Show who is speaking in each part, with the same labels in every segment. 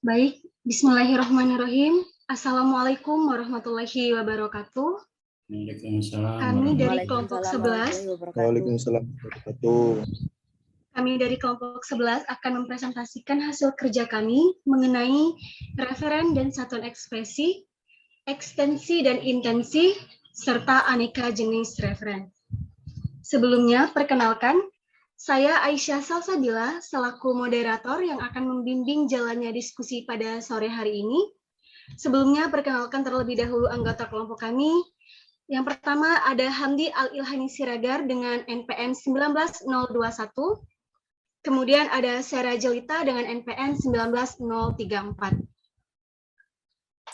Speaker 1: Baik, bismillahirrahmanirrahim. Assalamualaikum warahmatullahi wabarakatuh.
Speaker 2: Waalaikumsalam
Speaker 1: Kami dari kelompok
Speaker 2: warahmatullahi
Speaker 1: 11,
Speaker 3: Waalaikumsalam warahmatullahi
Speaker 1: kami dari kelompok 11 akan mempresentasikan hasil kerja kami mengenai referen dan satuan ekspresi, ekstensi dan intensi, serta aneka jenis referen. Sebelumnya, perkenalkan, saya Aisyah Salsabila selaku moderator yang akan membimbing jalannya diskusi pada sore hari ini. Sebelumnya, perkenalkan terlebih dahulu anggota kelompok kami. Yang pertama ada Hamdi Al-Ilhani Siregar dengan NPM 19021. Kemudian ada Sarah Jelita dengan NPM 19034.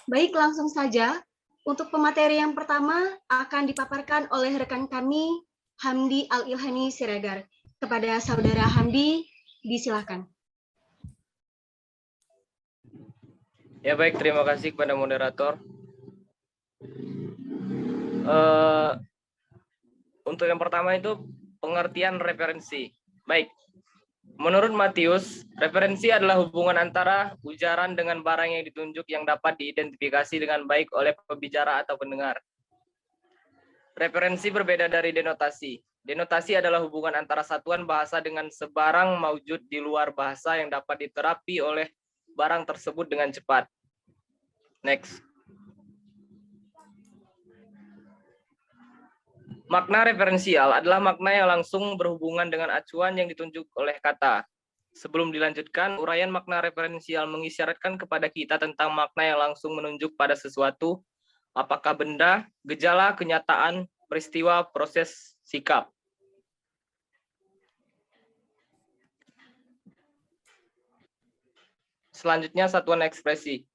Speaker 1: Baik, langsung saja. Untuk pemateri yang pertama akan dipaparkan oleh rekan kami, Hamdi Al-Ilhani Siregar. Kepada saudara Hamdi, disilakan.
Speaker 4: Ya baik, terima kasih kepada moderator. Untuk yang pertama itu pengertian referensi. Baik, menurut Matius, referensi adalah hubungan antara ujaran dengan barang yang ditunjuk yang dapat diidentifikasi dengan baik oleh pembicara atau pendengar. Referensi berbeda dari denotasi. Denotasi adalah hubungan antara satuan bahasa dengan sebarang maujud di luar bahasa yang dapat diterapi oleh barang tersebut dengan cepat. Next. Makna referensial adalah makna yang langsung berhubungan dengan acuan yang ditunjuk oleh kata. Sebelum dilanjutkan, uraian makna referensial mengisyaratkan kepada kita tentang makna yang langsung menunjuk pada sesuatu, apakah benda, gejala, kenyataan, peristiwa, proses, sikap. Selanjutnya, satuan ekspresi.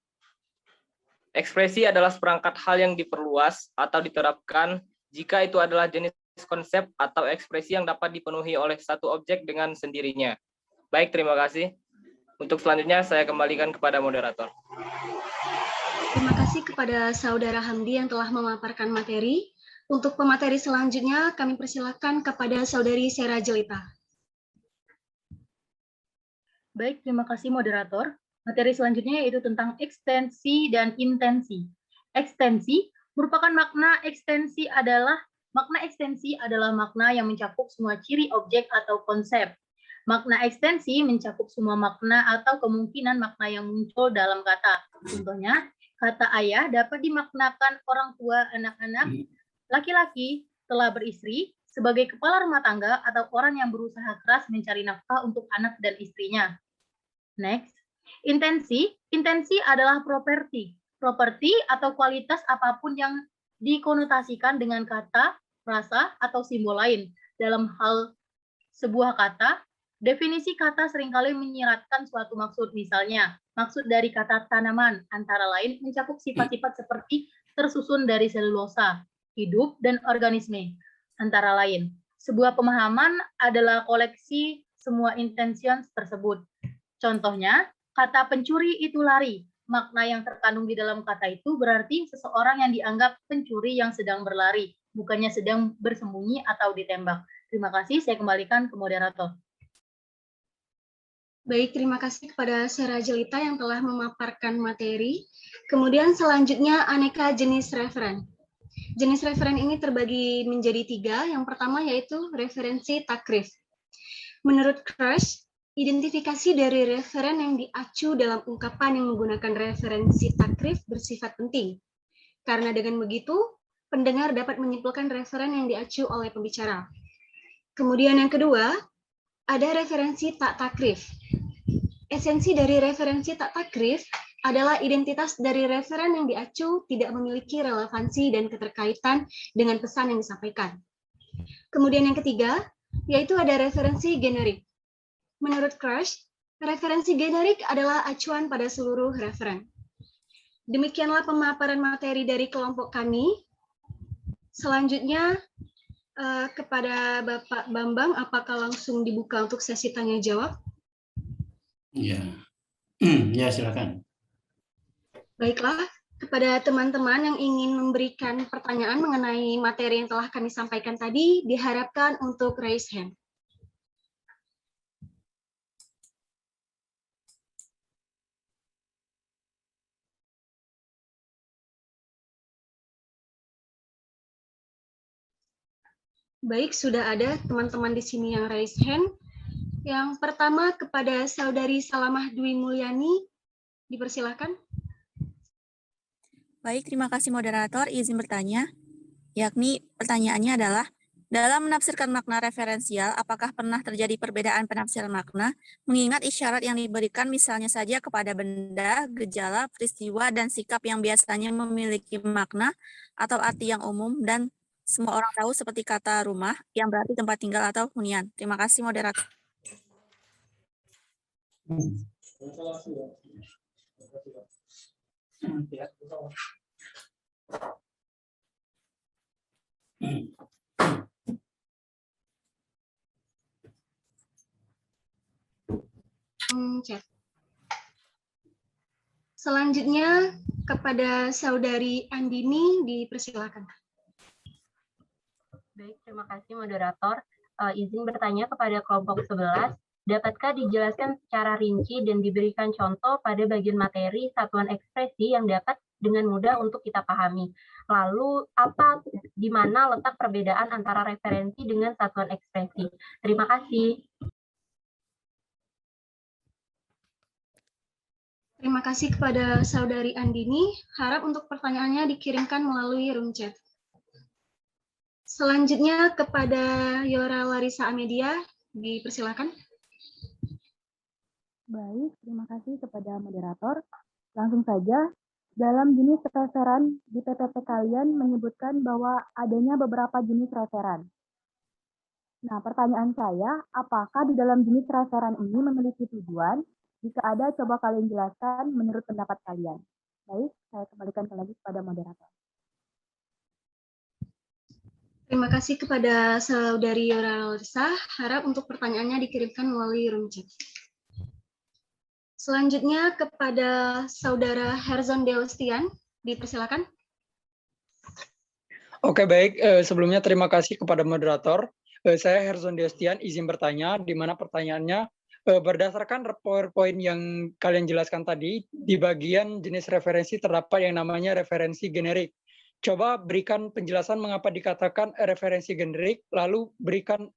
Speaker 4: Ekspresi adalah seperangkat hal yang diperluas atau diterapkan jika itu adalah jenis konsep atau ekspresi yang dapat dipenuhi oleh satu objek dengan sendirinya. Baik, terima kasih. Untuk selanjutnya saya kembalikan kepada moderator.
Speaker 1: Terima kasih kepada saudara Hamdi yang telah memaparkan materi. Untuk pemateri selanjutnya kami persilakan kepada saudari Sarah Jelita.
Speaker 5: Baik, terima kasih moderator. Materi selanjutnya yaitu tentang ekstensi dan intensi. Ekstensi merupakan makna ekstensi adalah makna yang mencakup semua ciri objek atau konsep. Makna ekstensi mencakup semua makna atau kemungkinan makna yang muncul dalam kata. Contohnya, kata ayah dapat dimaknakan orang tua, anak-anak, laki-laki, telah beristri, sebagai kepala rumah tangga atau orang yang berusaha keras mencari nafkah untuk anak dan istrinya. Next. Intensi adalah properti atau kualitas apapun yang dikonotasikan dengan kata, frasa, atau simbol lain. Dalam hal sebuah kata, definisi kata seringkali menyiratkan suatu maksud. Misalnya, maksud dari kata tanaman antara lain mencakup sifat-sifat seperti tersusun dari selulosa, hidup, dan organisme antara lain. Sebuah pemahaman adalah koleksi semua intentions tersebut. Contohnya, kata pencuri itu lari. Makna yang terkandung di dalam kata itu berarti seseorang yang dianggap pencuri yang sedang berlari, bukannya sedang bersembunyi atau ditembak. Terima kasih, saya kembalikan ke moderator.
Speaker 1: Baik, terima kasih kepada Sarah Jelita yang telah memaparkan materi. Kemudian selanjutnya aneka jenis referen. Jenis referen ini terbagi menjadi 3. Yang pertama yaitu referensi takrif. Menurut Crush, identifikasi dari referen yang diacu dalam ungkapan yang menggunakan referensi takrif bersifat penting. Karena dengan begitu, pendengar dapat menyimpulkan referen yang diacu oleh pembicara. Kemudian yang kedua, ada referensi tak takrif. Esensi dari referensi tak takrif adalah identitas dari referen yang diacu tidak memiliki relevansi dan keterkaitan dengan pesan yang disampaikan. Kemudian yang ketiga, yaitu ada referensi generik. Menurut Crush, referensi generik adalah acuan pada seluruh referen. Demikianlah pemaparan materi dari kelompok kami. Selanjutnya, kepada Bapak Bambang, apakah langsung dibuka untuk sesi tanya-jawab?
Speaker 2: Ya, ya silakan.
Speaker 1: Baiklah, kepada teman-teman yang ingin memberikan pertanyaan mengenai materi yang telah kami sampaikan tadi, diharapkan untuk raise hand. Baik, sudah ada teman-teman di sini yang raise hand. Yang pertama kepada Saudari Salamah Dwi Mulyani, dipersilakan.
Speaker 6: Baik, terima kasih moderator. Izin bertanya, yakni pertanyaannya adalah, dalam menafsirkan makna referensial, apakah pernah terjadi perbedaan penafsiran makna, mengingat isyarat yang diberikan misalnya saja kepada benda, gejala, peristiwa, dan sikap yang biasanya memiliki makna atau arti yang umum dan semua orang tahu seperti kata rumah, yang berarti tempat tinggal atau hunian. Terima kasih moderator.
Speaker 1: Chat. Selanjutnya kepada Saudari Andini, dipersilakan.
Speaker 5: Baik, terima kasih moderator. Izin bertanya kepada kelompok 11, dapatkah dijelaskan secara rinci dan diberikan contoh pada bagian materi satuan ekspresi yang dapat dengan mudah untuk kita pahami? Lalu, di mana letak perbedaan antara referensi dengan satuan ekspresi? Terima kasih.
Speaker 1: Terima kasih kepada Saudari Andini. Harap untuk pertanyaannya dikirimkan melalui room chat. Selanjutnya kepada Yora Larissa Amedia, dipersilakan.
Speaker 7: Baik, terima kasih kepada moderator. Langsung saja, dalam jenis referan di PPT kalian menyebutkan bahwa adanya beberapa jenis referan. Nah, pertanyaan saya, apakah di dalam jenis referan ini memiliki tujuan? Jika ada, coba kalian jelaskan menurut pendapat kalian. Baik, saya kembalikan lagi kepada moderator.
Speaker 1: Terima kasih kepada Saudari Yora Larissa. Harap untuk pertanyaannya dikirimkan melalui room chat. Selanjutnya kepada Saudara Herzon Deostian, dipersilakan.
Speaker 8: Oke, baik. Sebelumnya terima kasih kepada moderator. Saya Herzon Deostian, izin bertanya, di mana pertanyaannya berdasarkan PowerPoint yang kalian jelaskan tadi, di bagian jenis referensi terdapat yang namanya referensi generik. Coba berikan penjelasan mengapa dikatakan referensi generik, lalu berikan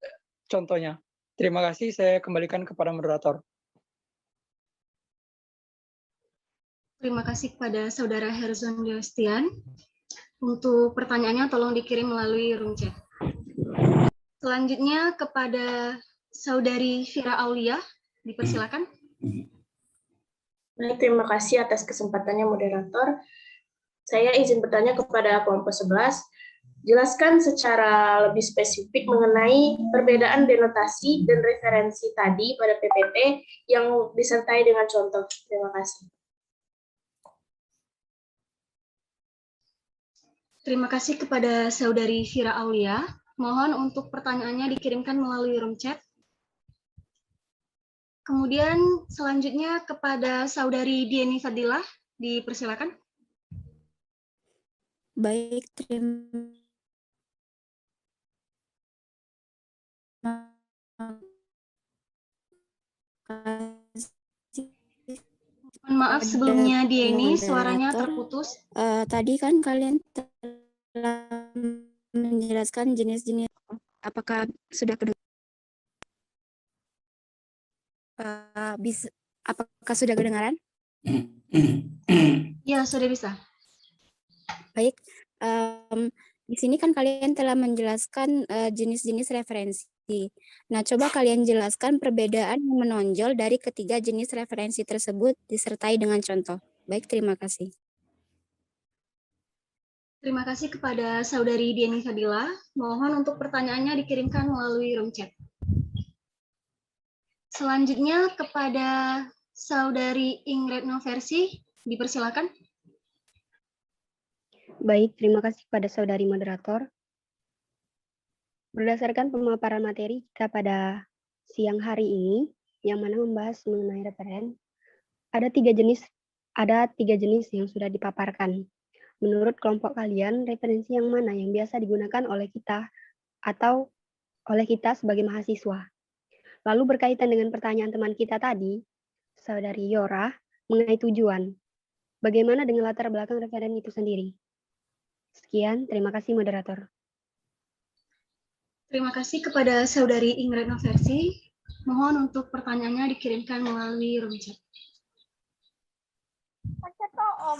Speaker 8: contohnya. Terima kasih, saya kembalikan kepada moderator.
Speaker 1: Terima kasih kepada Saudara Herzon Deostian. Untuk pertanyaannya tolong dikirim melalui room chat. Selanjutnya kepada Saudari Fira Aulia, dipersilakan.
Speaker 9: Baik, terima kasih atas kesempatannya moderator. Saya izin bertanya kepada kelompok 11, jelaskan secara lebih spesifik mengenai perbedaan denotasi dan referensi tadi pada PPT yang disertai dengan contoh. Terima kasih.
Speaker 1: Terima kasih kepada Saudari Fira Aulia. Mohon untuk pertanyaannya dikirimkan melalui room chat. Kemudian selanjutnya kepada Saudari Dieni Fadilah, dipersilakan.
Speaker 6: Baik, terima kasih.
Speaker 1: Mohon maaf sebelumnya Dieni, suaranya terputus.
Speaker 6: Tadi kan kalian telah menjelaskan jenis-jenis, apakah sudah apakah sudah kedengaran?
Speaker 1: Ya, sudah bisa.
Speaker 6: Baik, di sini kan kalian telah menjelaskan jenis-jenis referensi. Nah, coba kalian jelaskan perbedaan yang menonjol dari ketiga jenis referensi tersebut disertai dengan contoh. Baik, terima kasih.
Speaker 1: Terima kasih kepada Saudari Dieni Fadila. Mohon untuk pertanyaannya dikirimkan melalui room chat. Selanjutnya kepada Saudari Ingrid Noversi, dipersilakan.
Speaker 10: Baik, terima kasih kepada Saudari Moderator. Berdasarkan pemaparan materi kita pada siang hari ini, yang mana membahas mengenai referen, ada tiga jenis yang sudah dipaparkan. Menurut kelompok kalian, referensi yang mana yang biasa digunakan oleh kita atau oleh kita sebagai mahasiswa? Lalu berkaitan dengan pertanyaan teman kita tadi, Saudari Yora, mengenai tujuan. Bagaimana dengan latar belakang referen itu sendiri? Sekian, terima kasih moderator.
Speaker 1: Terima kasih kepada Saudari Ingrid Noversi. Mohon untuk pertanyaannya dikirimkan melalui room chat.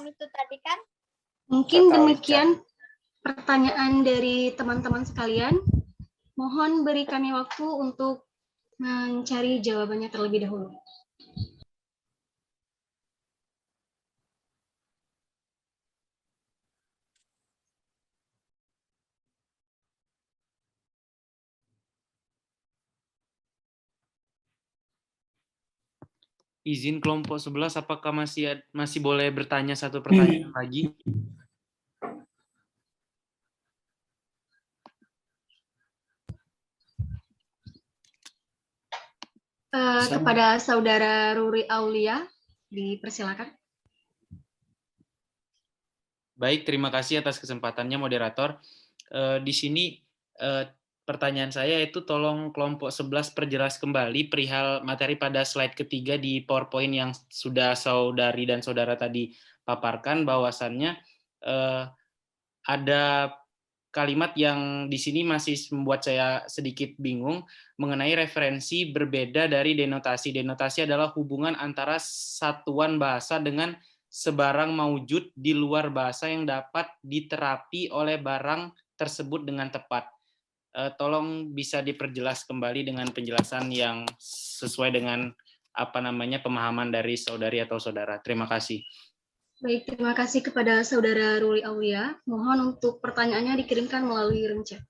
Speaker 11: Itu tadi kan?
Speaker 1: Mungkin demikian pertanyaan dari teman-teman sekalian. Mohon berikannya waktu untuk mencari jawabannya terlebih dahulu.
Speaker 12: Izin kelompok 11, apakah masih boleh bertanya satu pertanyaan lagi?
Speaker 1: Kepada Saudara Ruri Aulia, dipersilakan.
Speaker 12: Baik, terima kasih atas kesempatannya, moderator. Di sini pertanyaan saya itu tolong kelompok 11 perjelas kembali perihal materi pada slide ketiga di PowerPoint yang sudah saudari dan saudara tadi paparkan, bahwasannya ada kalimat yang di sini masih membuat saya sedikit bingung mengenai referensi berbeda dari denotasi. Denotasi adalah hubungan antara satuan bahasa dengan sebarang maujud di luar bahasa yang dapat diterapi oleh barang tersebut dengan tepat. Tolong bisa diperjelas kembali dengan penjelasan yang sesuai dengan pemahaman dari saudari atau saudara. Terima kasih.
Speaker 1: Baik, terima kasih kepada Saudara Ruli Aulia. Mohon untuk pertanyaannya dikirimkan melalui room chat.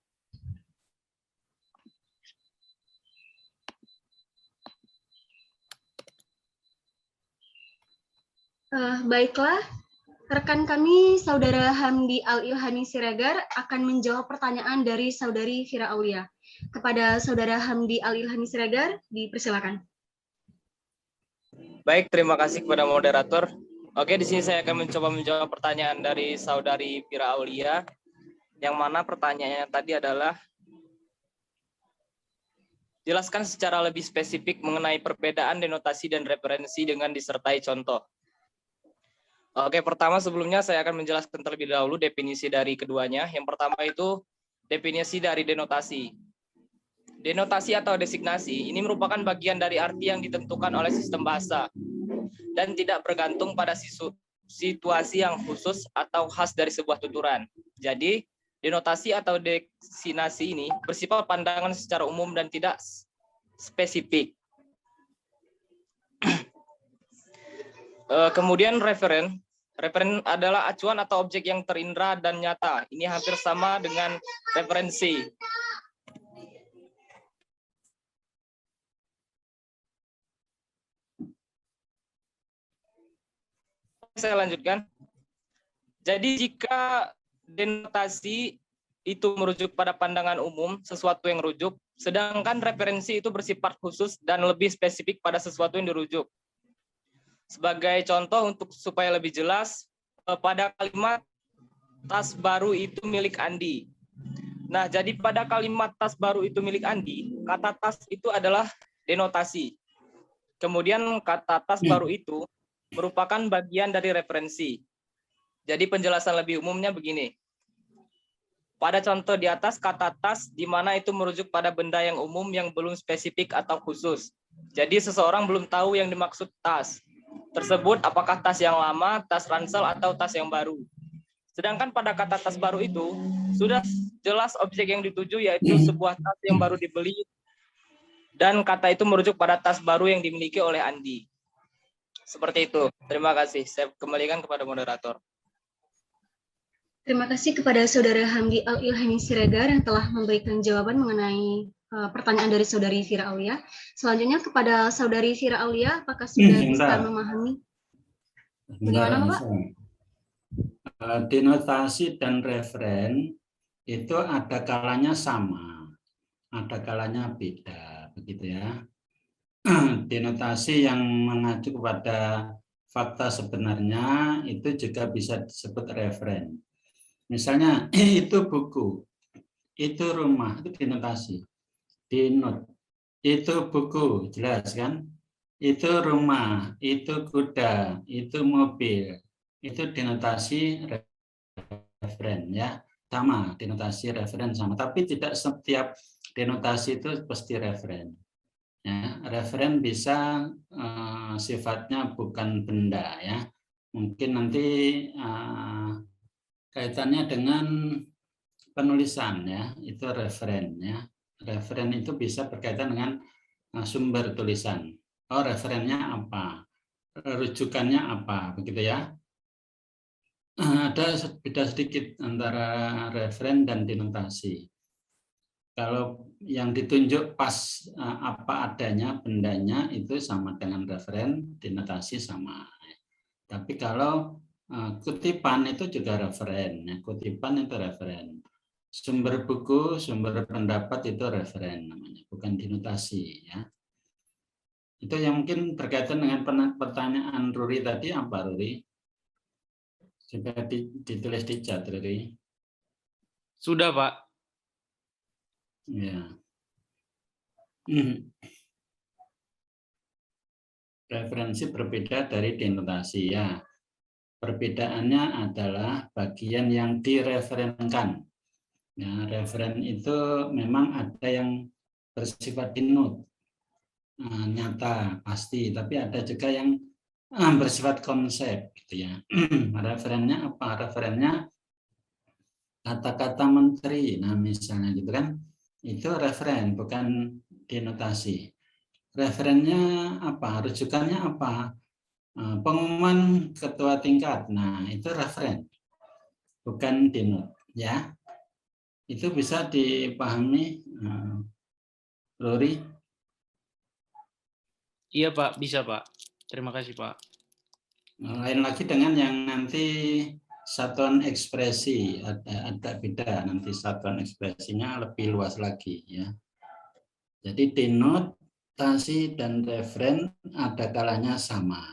Speaker 1: Baiklah, rekan kami Saudara Hamdi Al-Ilhami Siregar akan menjawab pertanyaan dari Saudari Fira Aulia. Kepada Saudara Hamdi Al-Ilhami Siregar, dipersilakan.
Speaker 4: Baik, terima kasih kepada moderator. Oke, di sini saya akan mencoba menjawab pertanyaan dari Saudari Fira Aulia, yang mana pertanyaannya tadi adalah jelaskan secara lebih spesifik mengenai perbedaan denotasi dan referensi dengan disertai contoh. Oke, pertama sebelumnya saya akan menjelaskan terlebih dahulu definisi dari keduanya. Yang pertama itu definisi dari denotasi. Denotasi atau designasi ini merupakan bagian dari arti yang ditentukan oleh sistem bahasa dan tidak bergantung pada situasi yang khusus atau khas dari sebuah tuturan. Jadi, denotasi atau designasi ini bersifat pandangan secara umum dan tidak spesifik. Kemudian referen adalah acuan atau objek yang terindra dan nyata. Ini hampir sama dengan referensi. Saya lanjutkan. Jadi jika denotasi itu merujuk pada pandangan umum, sesuatu yang rujuk, sedangkan referensi itu bersifat khusus dan lebih spesifik pada sesuatu yang dirujuk. Sebagai contoh untuk supaya lebih jelas, pada kalimat tas baru itu milik Andi. Nah, jadi pada kalimat tas baru itu milik Andi, kata tas itu adalah denotasi. Kemudian kata tas baru itu merupakan bagian dari referensi. Jadi penjelasan lebih umumnya begini. Pada contoh di atas, kata tas di mana itu merujuk pada benda yang umum yang belum spesifik atau khusus. Jadi seseorang belum tahu yang dimaksud tas tersebut apakah tas yang lama, tas ransel, atau tas yang baru. Sedangkan pada kata tas baru itu, sudah jelas objek yang dituju yaitu sebuah tas yang baru dibeli, dan kata itu merujuk pada tas baru yang dimiliki oleh Andi. Seperti itu. Terima kasih. Saya kembalikan kepada moderator.
Speaker 1: Terima kasih kepada Saudara Hamdi Al-Ilhami Siregar yang telah memberikan jawaban mengenai pertanyaan dari Saudari Fira Aulia. Selanjutnya kepada Saudari Fira Aulia, apakah sudah bisa memahami? Bagaimana, Pak?
Speaker 2: Denotasi dan referen itu ada kalanya sama, ada kalanya beda, begitu ya. Denotasi yang mengacu kepada fakta sebenarnya itu juga bisa disebut referen. Misalnya itu buku, itu rumah, itu denotasi. Denot, itu buku, jelas kan? Itu rumah, itu kuda, itu mobil, itu denotasi referen ya. Sama, denotasi referen sama, tapi tidak setiap denotasi itu pasti referen. Ya, referen bisa sifatnya bukan benda ya. Mungkin nanti kaitannya dengan penulisan ya, itu referen ya. Referen itu bisa berkaitan dengan sumber tulisan. Oh, referennya apa? Rujukannya apa? Begitu ya. Ada beda sedikit antara referen dan denotasi. Kalau yang ditunjuk pas apa adanya bendanya itu sama dengan referen, denotasi sama. Tapi kalau kutipan itu juga referen, ya. Kutipan itu referen. Sumber buku, sumber pendapat itu referen namanya, bukan denotasi ya. Itu yang mungkin berkaitan dengan pertanyaan Ruri tadi apa Ruri? Coba ditulis di chat Ruri.
Speaker 12: Sudah, Pak.
Speaker 2: Ya. Referensi berbeda dari denotasi ya. Perbedaannya adalah bagian yang direferenkan. Ya, referen itu memang ada yang bersifat denot, nyata pasti, tapi ada juga yang bersifat konsep gitu ya. Referennya apa? Referennya kata-kata menteri, nah misalnya gitu kan. Itu referen, bukan denotasi. Referennya apa? Rujukannya apa? Pengumuman ketua tingkat. Nah, itu referen, bukan denot, ya. Itu bisa dipahami, Rory?
Speaker 12: Iya, Pak. Bisa, Pak. Terima kasih, Pak.
Speaker 2: Lain lagi dengan yang nanti satuan ekspresi, ada beda nanti satuan ekspresinya lebih luas lagi ya. Jadi denotasi dan referen ada kalanya sama,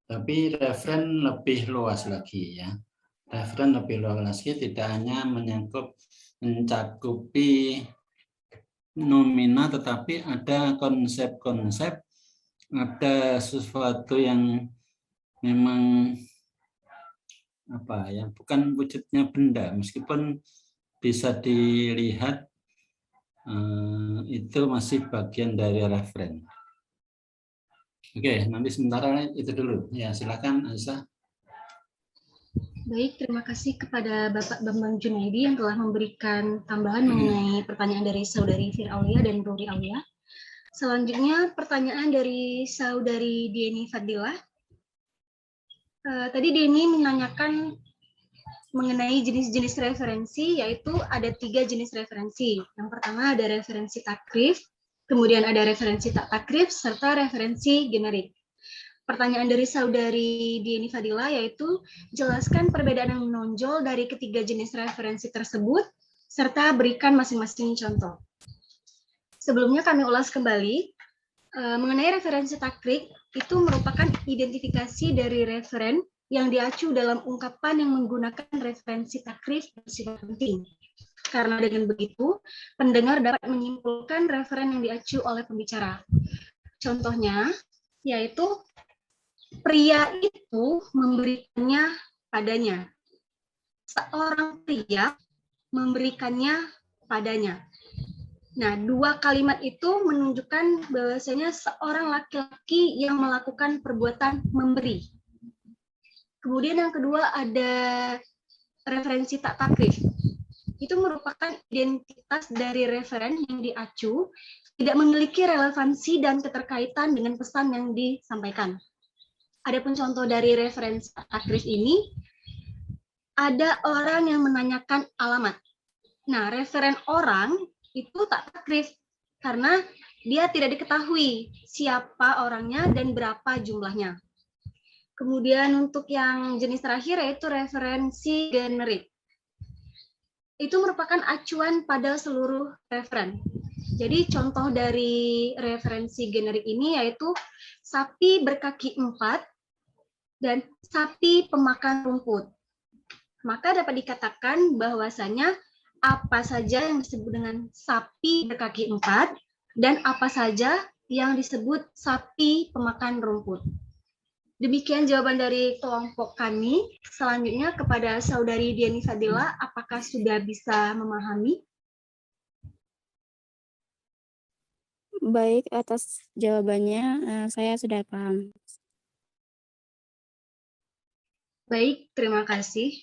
Speaker 2: tapi referen lebih luas lagi ya. Referen lebih luas lagi, tidak hanya mencakupi nomina, tetapi ada konsep-konsep, ada sesuatu yang memang apa ya, bukan wujudnya benda, meskipun bisa dilihat itu masih bagian dari referen. Oke, nanti sementara itu dulu ya, silakan Aisyah.
Speaker 1: Baik, terima kasih kepada Bapak Bambang Junaidi yang telah memberikan tambahan mengenai pertanyaan dari Saudari Firaulia dan Ruri Aulia. Selanjutnya pertanyaan dari Saudari Dieni Fadilah. Tadi Dieni menanyakan mengenai jenis-jenis referensi, yaitu ada 3 jenis referensi. Yang pertama ada referensi takrif, kemudian ada referensi tak takrif, serta referensi generik. Pertanyaan dari Saudari Dieni Fadilah yaitu, jelaskan perbedaan yang menonjol dari ketiga jenis referensi tersebut, serta berikan masing-masing contoh. Sebelumnya kami ulas kembali, mengenai referensi takrif, itu merupakan identifikasi dari referen yang diacu dalam ungkapan yang menggunakan referensi takrif bersifat penting. Karena dengan begitu, pendengar dapat menyimpulkan referen yang diacu oleh pembicara. Contohnya, yaitu pria itu memberikannya padanya. Seorang pria memberikannya padanya. Nah, 2 kalimat itu menunjukkan bahwasanya seorang laki-laki yang melakukan perbuatan memberi. Kemudian yang kedua ada referensi tak takrif. Itu merupakan identitas dari referen yang diacu, tidak memiliki relevansi dan keterkaitan dengan pesan yang disampaikan. Adapun contoh dari referensi tak takrif ini, ada orang yang menanyakan alamat. Nah, referen orang itu tak takrif karena dia tidak diketahui siapa orangnya dan berapa jumlahnya. Kemudian untuk yang jenis terakhir yaitu referensi generik. Itu merupakan acuan pada seluruh referen. Jadi contoh dari referensi generik ini yaitu sapi berkaki 4 dan sapi pemakan rumput. Maka dapat dikatakan bahwasanya apa saja yang disebut dengan sapi berkaki 4 dan apa saja yang disebut sapi pemakan rumput. Demikian jawaban dari kelompok kami. Selanjutnya kepada Saudari Dieni Fadilah, apakah sudah bisa memahami?
Speaker 6: Baik, atas jawabannya saya sudah paham.
Speaker 1: Baik, terima kasih.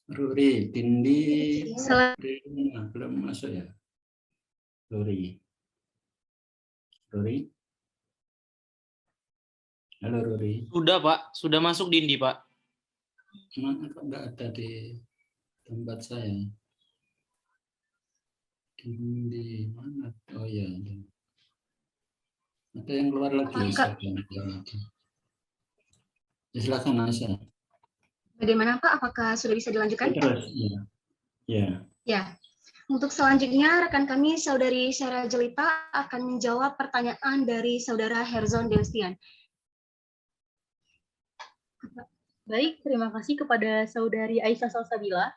Speaker 2: Ruri, Dindi,
Speaker 1: Sel-
Speaker 2: Rina, belum masuk ya? Ruri. Ruri? Halo Ruri.
Speaker 12: Sudah, Pak. Sudah masuk Dindi, Pak.
Speaker 2: Mana kok nggak ada di tempat saya? Dindi, mana? Oh ya. Ada yang keluar lagi.
Speaker 1: Apakah-
Speaker 2: Ya, silakan Aisyah.
Speaker 1: Bagaimana Pak? Apakah sudah bisa dilanjutkan?
Speaker 2: Terus, ya. Ya.
Speaker 1: Ya. Untuk selanjutnya, rekan kami, Saudari Syara Jelita, akan menjawab pertanyaan dari Saudara Herzon Deustian.
Speaker 5: Baik, terima kasih kepada Saudari Aisyah Salsabila.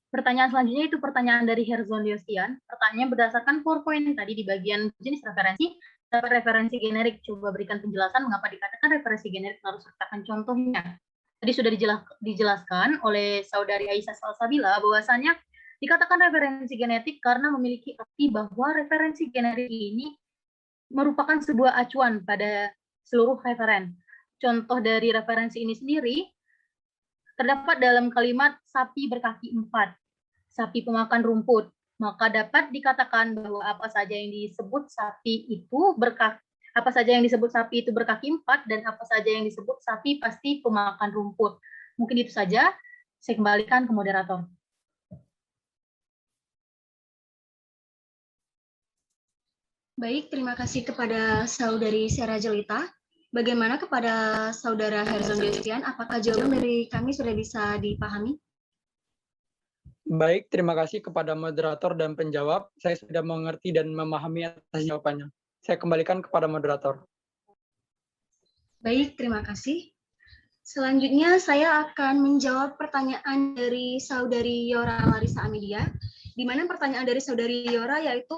Speaker 5: Pertanyaan selanjutnya itu pertanyaan dari Herzon Diostian. Pertanyaannya berdasarkan PowerPoint tadi di bagian jenis referensi, dapat referensi generik. Coba berikan penjelasan mengapa dikatakan referensi generik, lalu sertakan contohnya. Tadi sudah dijelaskan oleh Saudari Aisyah Salsabila bahwasannya dikatakan referensi genetik karena memiliki arti bahwa referensi generik ini merupakan sebuah acuan pada seluruh referen. Contoh dari referensi ini sendiri terdapat dalam kalimat sapi berkaki 4, sapi pemakan rumput. Maka dapat dikatakan bahwa apa saja yang disebut sapi itu berkaki, apa saja yang disebut sapi itu berkaki 4 dan apa saja yang disebut sapi pasti pemakan rumput. Mungkin itu saja. Saya kembalikan ke moderator.
Speaker 1: Baik, terima kasih kepada Saudari Syara Jelita. Bagaimana kepada Saudara Herzon Deustian? Apakah jawaban dari kami sudah bisa dipahami?
Speaker 8: Baik, terima kasih kepada moderator dan penjawab. Saya sudah mengerti dan memahami atas jawabannya. Saya kembalikan kepada moderator.
Speaker 1: Baik, terima kasih. Selanjutnya saya akan menjawab pertanyaan dari Saudari Yora Larissa Amedia, di mana pertanyaan dari Saudari Yora yaitu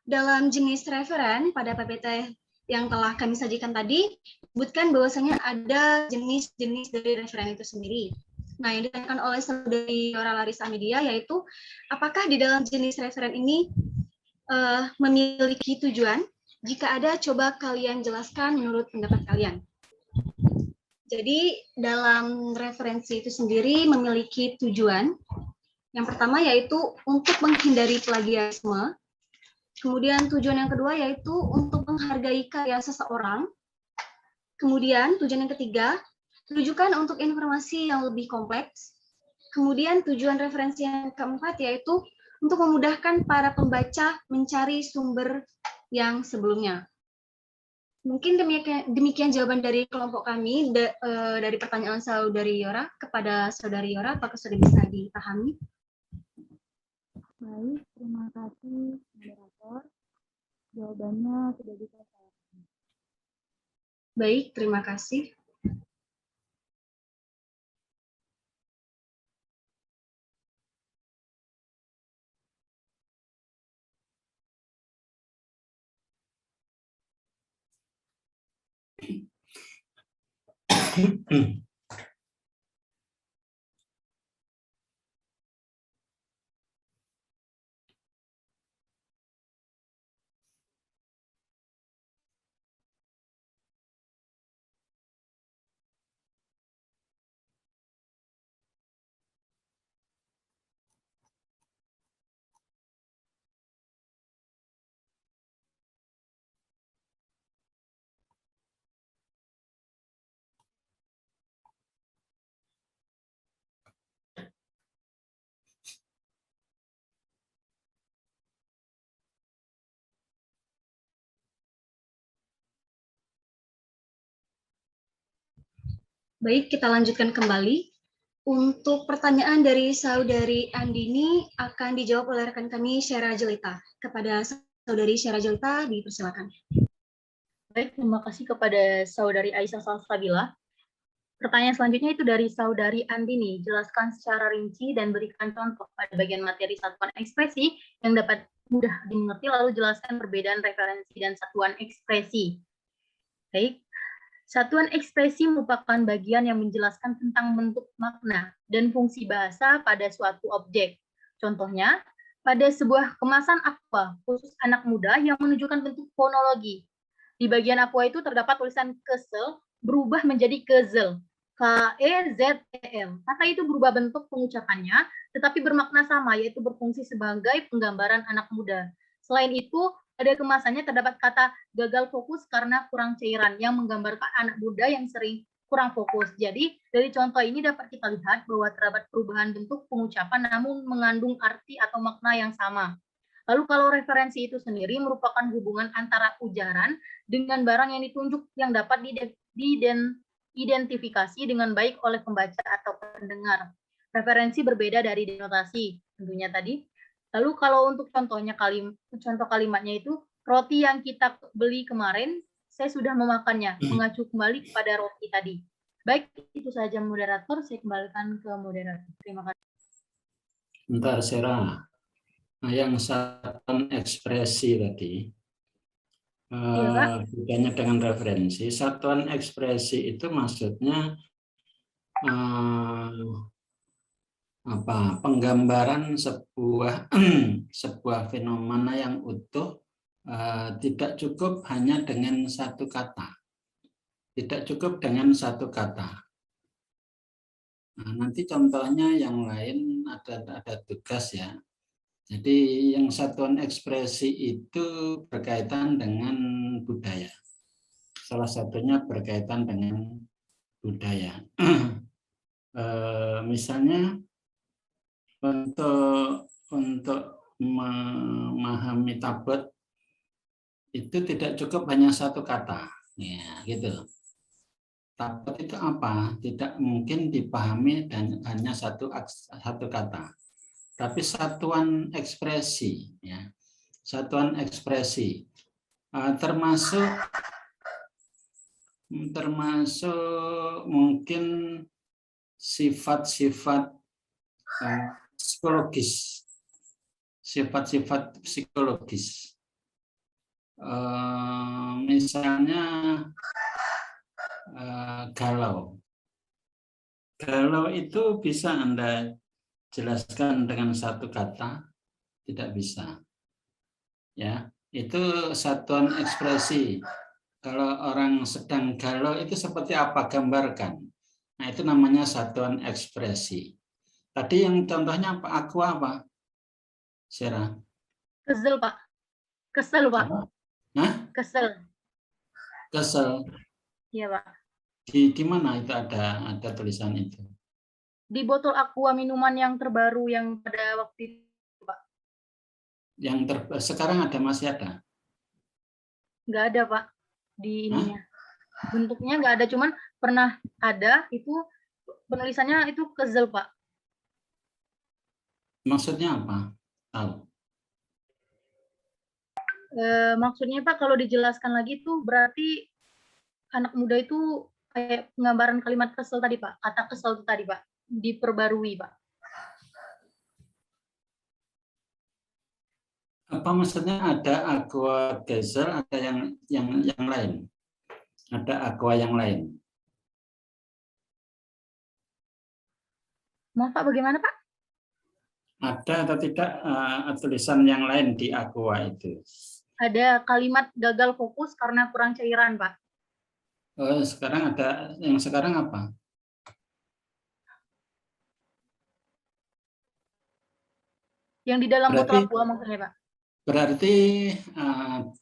Speaker 1: dalam jenis referen pada PPT yang telah kami sajikan tadi, sebutkan bahwasanya ada jenis-jenis dari referen itu sendiri. Nah, yang ditanyakan oleh Saudari Yora Larissa Amedia yaitu apakah di dalam jenis referen ini memiliki tujuan? Jika ada, coba kalian jelaskan menurut pendapat kalian. Jadi dalam referensi itu sendiri memiliki tujuan. Yang pertama yaitu untuk menghindari plagiarisme. Kemudian tujuan yang kedua yaitu untuk menghargai karya seseorang. Kemudian tujuan yang ketiga, rujukan untuk informasi yang lebih kompleks. Kemudian tujuan referensi yang keempat yaitu untuk memudahkan para pembaca mencari sumber yang sebelumnya. Mungkin demikian jawaban dari kelompok kami dari pertanyaan Saudari Yora kepada Saudari Yora. Apakah sudah bisa dipahami?
Speaker 7: Baik, terima kasih moderator. Jawabannya sudah bisa saya.
Speaker 1: Baik, terima kasih. Baik, kita lanjutkan kembali. Untuk pertanyaan dari Saudari Andini akan dijawab oleh rekan kami Syara Jelita. Kepada Saudari Syara Jelita, dipersilakan.
Speaker 5: Baik, terima kasih kepada Saudari Aisyah Salsabila. Pertanyaan selanjutnya itu dari Saudari Andini. Jelaskan secara rinci dan berikan contoh pada bagian materi satuan ekspresi yang dapat mudah dimengerti, lalu jelaskan perbedaan referensi dan satuan ekspresi. Baik. Satuan ekspresi merupakan bagian yang menjelaskan tentang bentuk, makna, dan fungsi bahasa pada suatu objek. Contohnya, pada sebuah kemasan aqua, khusus anak muda yang menunjukkan bentuk fonologi. Di bagian aqua itu terdapat tulisan kesel berubah menjadi kezel. K-E-Z-E-L. Kata itu berubah bentuk pengucapannya, tetapi bermakna sama, yaitu berfungsi sebagai penggambaran anak muda. Selain itu, pada kemasannya terdapat kata gagal fokus karena kurang cairan yang menggambarkan anak muda yang sering kurang fokus. Jadi, dari contoh ini dapat kita lihat bahwa terdapat perubahan bentuk pengucapan namun mengandung arti atau makna yang sama. Lalu kalau referensi itu sendiri merupakan hubungan antara ujaran dengan barang yang ditunjuk yang dapat diidentifikasi dengan baik oleh pembaca atau pendengar. Referensi berbeda dari denotasi tentunya tadi. Lalu kalau untuk contohnya contoh kalimatnya itu, roti yang kita beli kemarin, saya sudah memakannya, mengacu kembali kepada roti tadi. Baik, itu saja moderator, saya kembalikan ke moderator. Terima kasih.
Speaker 2: Bentar, Sera. Nah, yang satuan ekspresi tadi, bedanya dengan referensi, satuan ekspresi itu maksudnya penggambaran sebuah fenomena yang utuh, tidak cukup hanya dengan satu kata, tidak cukup dengan satu kata. Nah, nanti contohnya yang lain ada tugas ya. Jadi yang satuan ekspresi itu berkaitan dengan budaya. Salah satunya berkaitan dengan budaya. Misalnya untuk memahami tablet itu tidak cukup hanya satu kata, ya gitu. Tablet itu apa? Tidak mungkin dipahami dan hanya satu kata, tapi satuan ekspresi, ya, satuan ekspresi termasuk mungkin sifat-sifat psikologis, sifat-sifat psikologis. Misalnya galau. Galau itu bisa Anda jelaskan dengan satu kata? Tidak bisa. Ya, itu satuan ekspresi. Kalau orang sedang galau itu seperti apa? Gambarkan. Nah, itu namanya satuan ekspresi. Tadi yang contohnya apa? Aqua apa? Sera?
Speaker 5: Kesel, Pak. Kesel, Pak.
Speaker 2: Hah?
Speaker 5: Kesel.
Speaker 2: Kesel.
Speaker 5: Iya, Pak.
Speaker 2: Di mana itu ada tulisan itu?
Speaker 5: Di botol aqua minuman yang terbaru yang pada waktu itu, Pak.
Speaker 2: Yang sekarang masih ada?
Speaker 5: Nggak ada, Pak. Di ininya. Bentuknya nggak ada, cuman pernah ada, itu penulisannya itu kesel, Pak.
Speaker 2: Maksudnya apa? Tahu?
Speaker 5: Maksudnya Pak, kalau dijelaskan lagi itu berarti anak muda itu kayak penggambaran kalimat kesel tadi Pak, kata kesel itu tadi Pak, diperbarui Pak.
Speaker 2: Apa maksudnya ada aqua gesel, ada yang lain? Ada aqua yang lain?
Speaker 5: Maaf Pak, bagaimana Pak?
Speaker 2: Ada atau tidak tulisan yang lain di aqua itu?
Speaker 5: Ada kalimat gagal fokus karena kurang cairan, Pak.
Speaker 2: Sekarang ada, yang sekarang apa?
Speaker 5: Yang di dalam botol aqua maksudnya, Pak.
Speaker 2: Berarti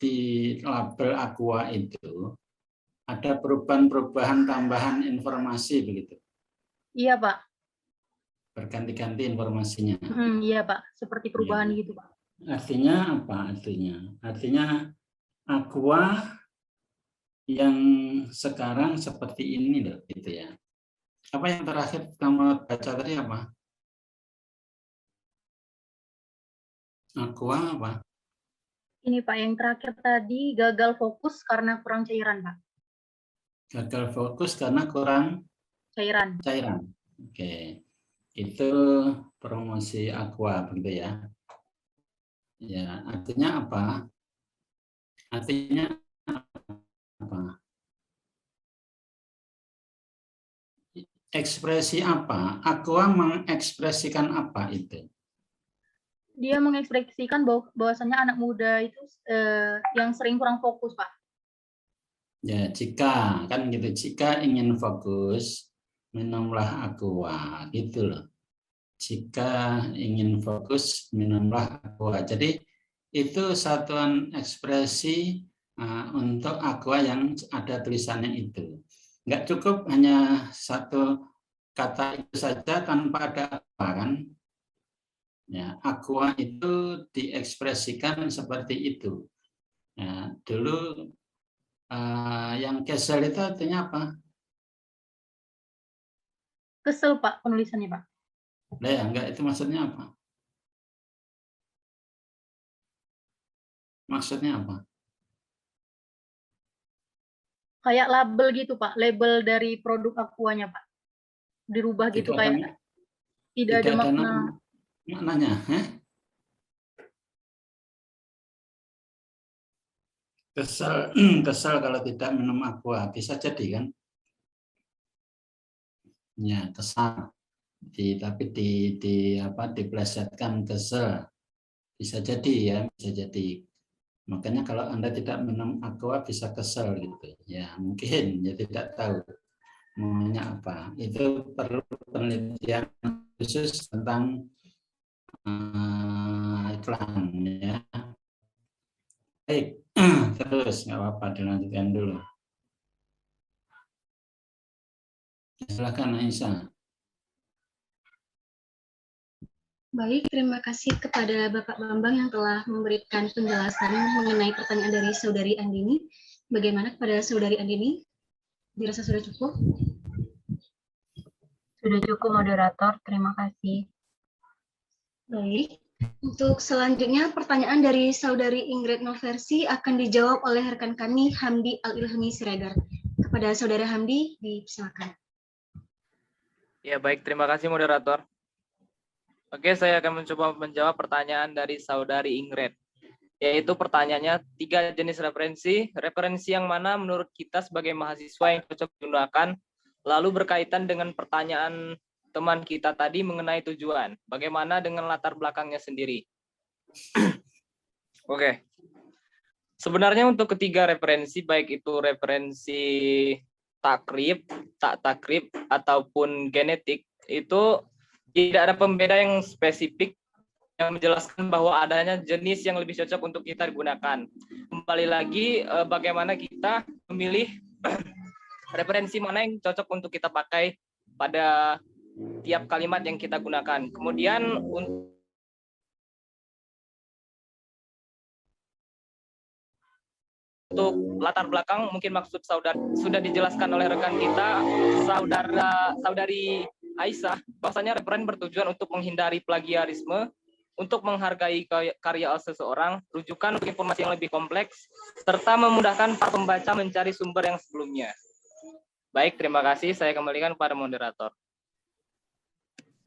Speaker 2: di label aqua itu ada perubahan-perubahan tambahan informasi begitu?
Speaker 5: Iya, Pak.
Speaker 2: Berganti-ganti informasinya.
Speaker 5: Iya, Pak. Seperti perubahan gitu, Pak.
Speaker 2: Artinya apa? Artinya aqua yang sekarang seperti ini loh, gitu ya. Apa yang terakhir kamu baca tadi apa? Aqua apa?
Speaker 5: Ini Pak, yang terakhir tadi gagal fokus karena kurang cairan, Pak.
Speaker 2: Gagal fokus karena kurang
Speaker 5: Cairan.
Speaker 2: Oke. Itu promosi Aqua begitu ya. Ya, artinya apa? Artinya apa? Ekspresi apa? Aqua mengekspresikan apa itu?
Speaker 5: Dia mengekspresikan bahwasannya anak muda itu yang sering kurang fokus, Pak.
Speaker 2: Ya, jika kan gitu, jika ingin fokus, minumlah Aqua, gitu loh. Jika ingin fokus, minumlah Aqua. Jadi itu satuan ekspresi untuk Aqua yang ada tulisannya itu. Nggak cukup hanya satu kata itu saja tanpa ada apa kan? Ya, Aqua itu diekspresikan seperti itu. Ya, dulu yang kesel itu artinya apa?
Speaker 5: Kesel, Pak, penulisannya, Pak.
Speaker 2: Nah, ya, enggak, itu maksudnya apa? Maksudnya apa?
Speaker 5: Kayak label gitu, Pak. Label dari produk Aquanya, Pak. Dirubah gitu, kayak tidak ada makna.
Speaker 2: Maknanya, kesel kalau tidak minum Aqua, bisa jadi kan? Ya, kesal. Tapi diplesetkan kesel. Bisa jadi ya, bisa jadi. Makanya kalau Anda tidak minum Aqua bisa kesel gitu. Ya, mungkin ya tidak tahu maunya apa. Itu perlu penelitian khusus tentang iklan ya. Baik, terus nggak apa-apa dilanjutkan dulu. Silakan Aisyah.
Speaker 1: Baik, terima kasih kepada Bapak Bambang yang telah memberikan penjelasan mengenai pertanyaan dari Saudari Andini. Bagaimana kepada Saudari Andini? Dirasa sudah cukup?
Speaker 5: Sudah cukup, moderator. Terima kasih.
Speaker 1: Baik. Untuk selanjutnya, pertanyaan dari Saudari Ingrid Noversi akan dijawab oleh rekan kami, Hamdi Al-Ilhami Siregar. Kepada Saudara Hamdi, dipersilakan.
Speaker 4: Ya, baik. Terima kasih, moderator. Oke, saya akan mencoba menjawab pertanyaan dari Saudari Ingrid. Yaitu pertanyaannya, 3 jenis referensi yang mana menurut kita sebagai mahasiswa yang cocok digunakan, lalu berkaitan dengan pertanyaan teman kita tadi mengenai tujuan. Bagaimana dengan latar belakangnya sendiri? Oke. Sebenarnya untuk ketiga referensi, baik itu referensi takrib, tak takrib, ataupun genetik, itu tidak ada pembeda yang spesifik yang menjelaskan bahwa adanya jenis yang lebih cocok untuk kita digunakan. Kembali lagi, bagaimana kita memilih referensi mana yang cocok untuk kita pakai pada tiap kalimat yang kita gunakan. Kemudian untuk latar belakang, mungkin maksud saudara sudah dijelaskan oleh rekan kita, saudari Aisyah, bahwasanya referen bertujuan untuk menghindari plagiarisme, untuk menghargai karya seseorang, rujukan untuk informasi yang lebih kompleks, serta memudahkan para pembaca mencari sumber yang sebelumnya. Baik, terima kasih. Saya kembalikan kepada moderator.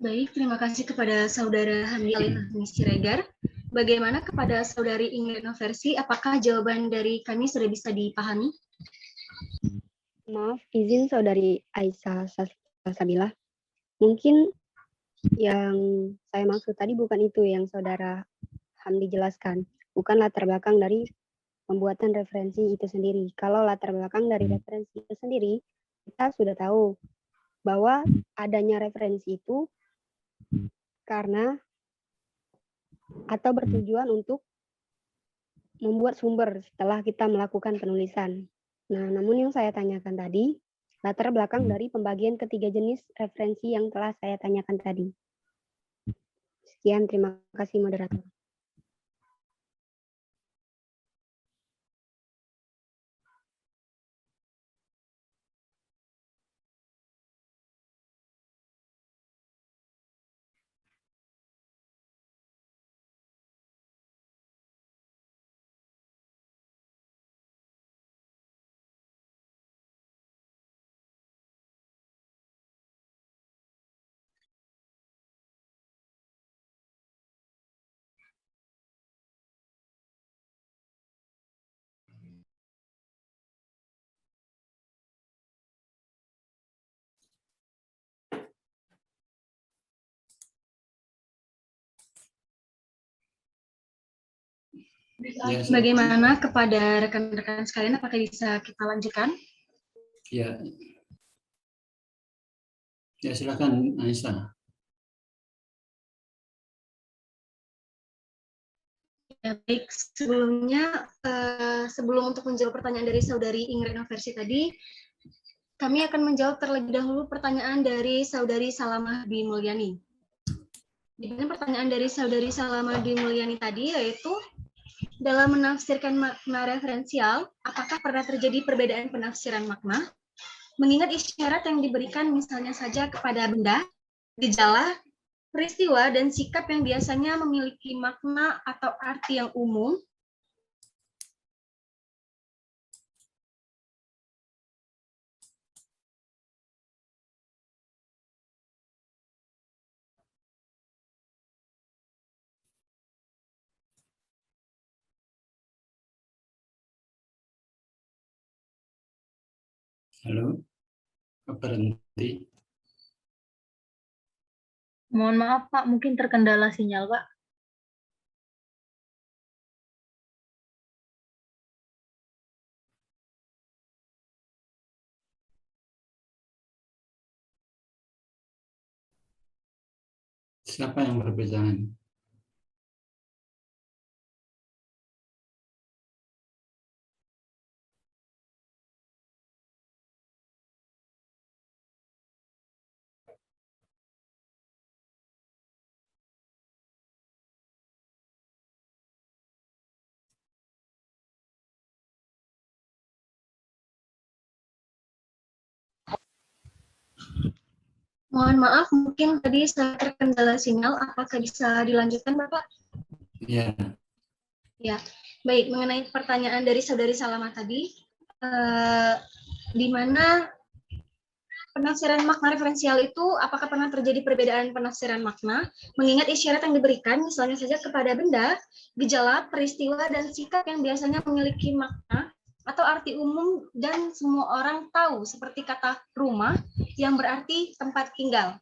Speaker 1: Baik, terima kasih kepada Saudara Hamdi Al-Ilhami Siregar. Bagaimana kepada Saudari Ingrid Noversi, apakah jawaban dari kami sudah bisa dipahami?
Speaker 10: Maaf, izin Saudari Aisyah Salsabila. Mungkin yang saya maksud tadi bukan itu yang Saudara Hamdi jelaskan. Bukan latar belakang dari pembuatan referensi itu sendiri. Kalau latar belakang dari referensi itu sendiri, kita sudah tahu bahwa adanya referensi itu karena atau bertujuan untuk membuat sumber setelah kita melakukan penulisan. Nah, namun yang saya tanyakan tadi, latar belakang dari pembagian ketiga jenis referensi yang telah saya tanyakan tadi. Sekian, terima kasih moderator.
Speaker 2: Ya,
Speaker 1: Bagaimana kepada rekan-rekan sekalian, apakah bisa kita lanjutkan?
Speaker 2: ya, ya silakan Aisyah.
Speaker 1: Ya, baik, sebelumnya, sebelum untuk menjawab pertanyaan dari Saudari Ingrid Noversi tadi, kami akan menjawab terlebih dahulu pertanyaan dari Saudari Salamah Dwi Mulyani. Di mana pertanyaan dari Saudari Salamah Dwi Mulyani tadi yaitu, dalam menafsirkan makna referensial, apakah pernah terjadi perbedaan penafsiran makna? Mengingat isyarat yang diberikan misalnya saja kepada benda, gejala, peristiwa, dan sikap yang biasanya memiliki makna atau arti yang umum.
Speaker 2: Halo, berhenti.
Speaker 5: Mohon maaf Pak, mungkin terkendala sinyal Pak.
Speaker 2: Siapa yang berbicara?
Speaker 1: Mohon maaf, mungkin tadi saya terkendala sinyal. Apakah bisa dilanjutkan, Bapak?
Speaker 2: Ya.
Speaker 1: Ya, baik. Mengenai pertanyaan dari Saudari Salamah tadi, di mana penafsiran makna referensial itu, apakah pernah terjadi perbedaan penafsiran makna, mengingat isyarat yang diberikan, misalnya saja kepada benda, gejala, peristiwa, dan sikap yang biasanya memiliki makna atau arti umum dan semua orang tahu, seperti kata rumah yang berarti tempat tinggal.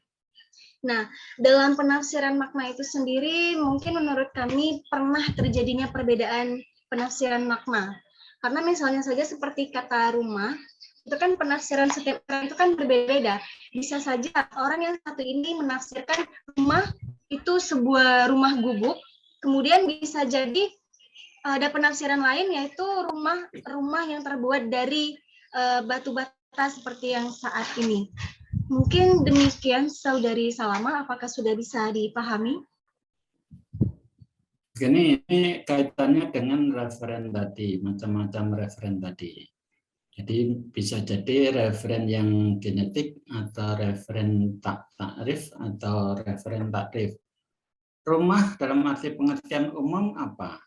Speaker 1: Nah, dalam penafsiran makna itu sendiri, mungkin menurut kami pernah terjadinya perbedaan penafsiran makna. Karena misalnya saja seperti kata rumah, itu kan penafsiran setiap orang itu kan berbeda. Bisa saja orang yang satu ini menafsirkan rumah itu sebuah rumah gubuk, kemudian bisa jadi ada penafsiran lain yaitu rumah yang terbuat dari batu bata seperti yang saat ini. Mungkin demikian Saudari Salamah, apakah sudah bisa dipahami?
Speaker 2: Ini kaitannya dengan referen tadi, macam-macam referen tadi. Jadi bisa jadi referen yang genetik atau referen takrif atau referen takrif. Rumah dalam arti pengertian umum apa?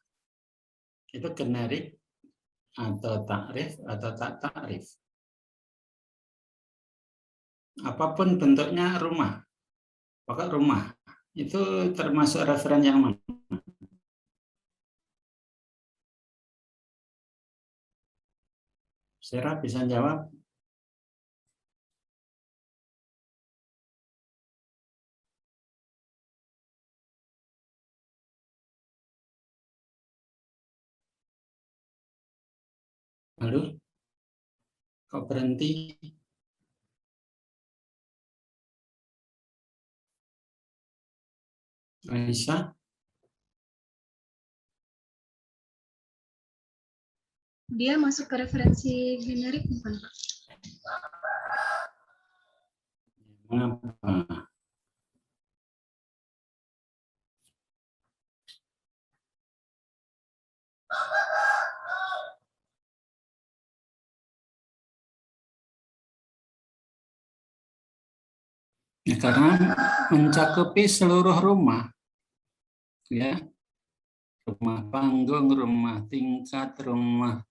Speaker 2: Itu generik atau takrif atau tak takrif. Apapun bentuknya rumah, pokok rumah itu termasuk referen yang mana? Sarah bisa jawab? Halo? Kok berhenti? Aisyah?
Speaker 1: Dia masuk ke referensi generik bukan, Pak?
Speaker 2: Mengapa? Ya, karena mencakupi seluruh rumah, ya, rumah panggung, rumah tingkat, rumah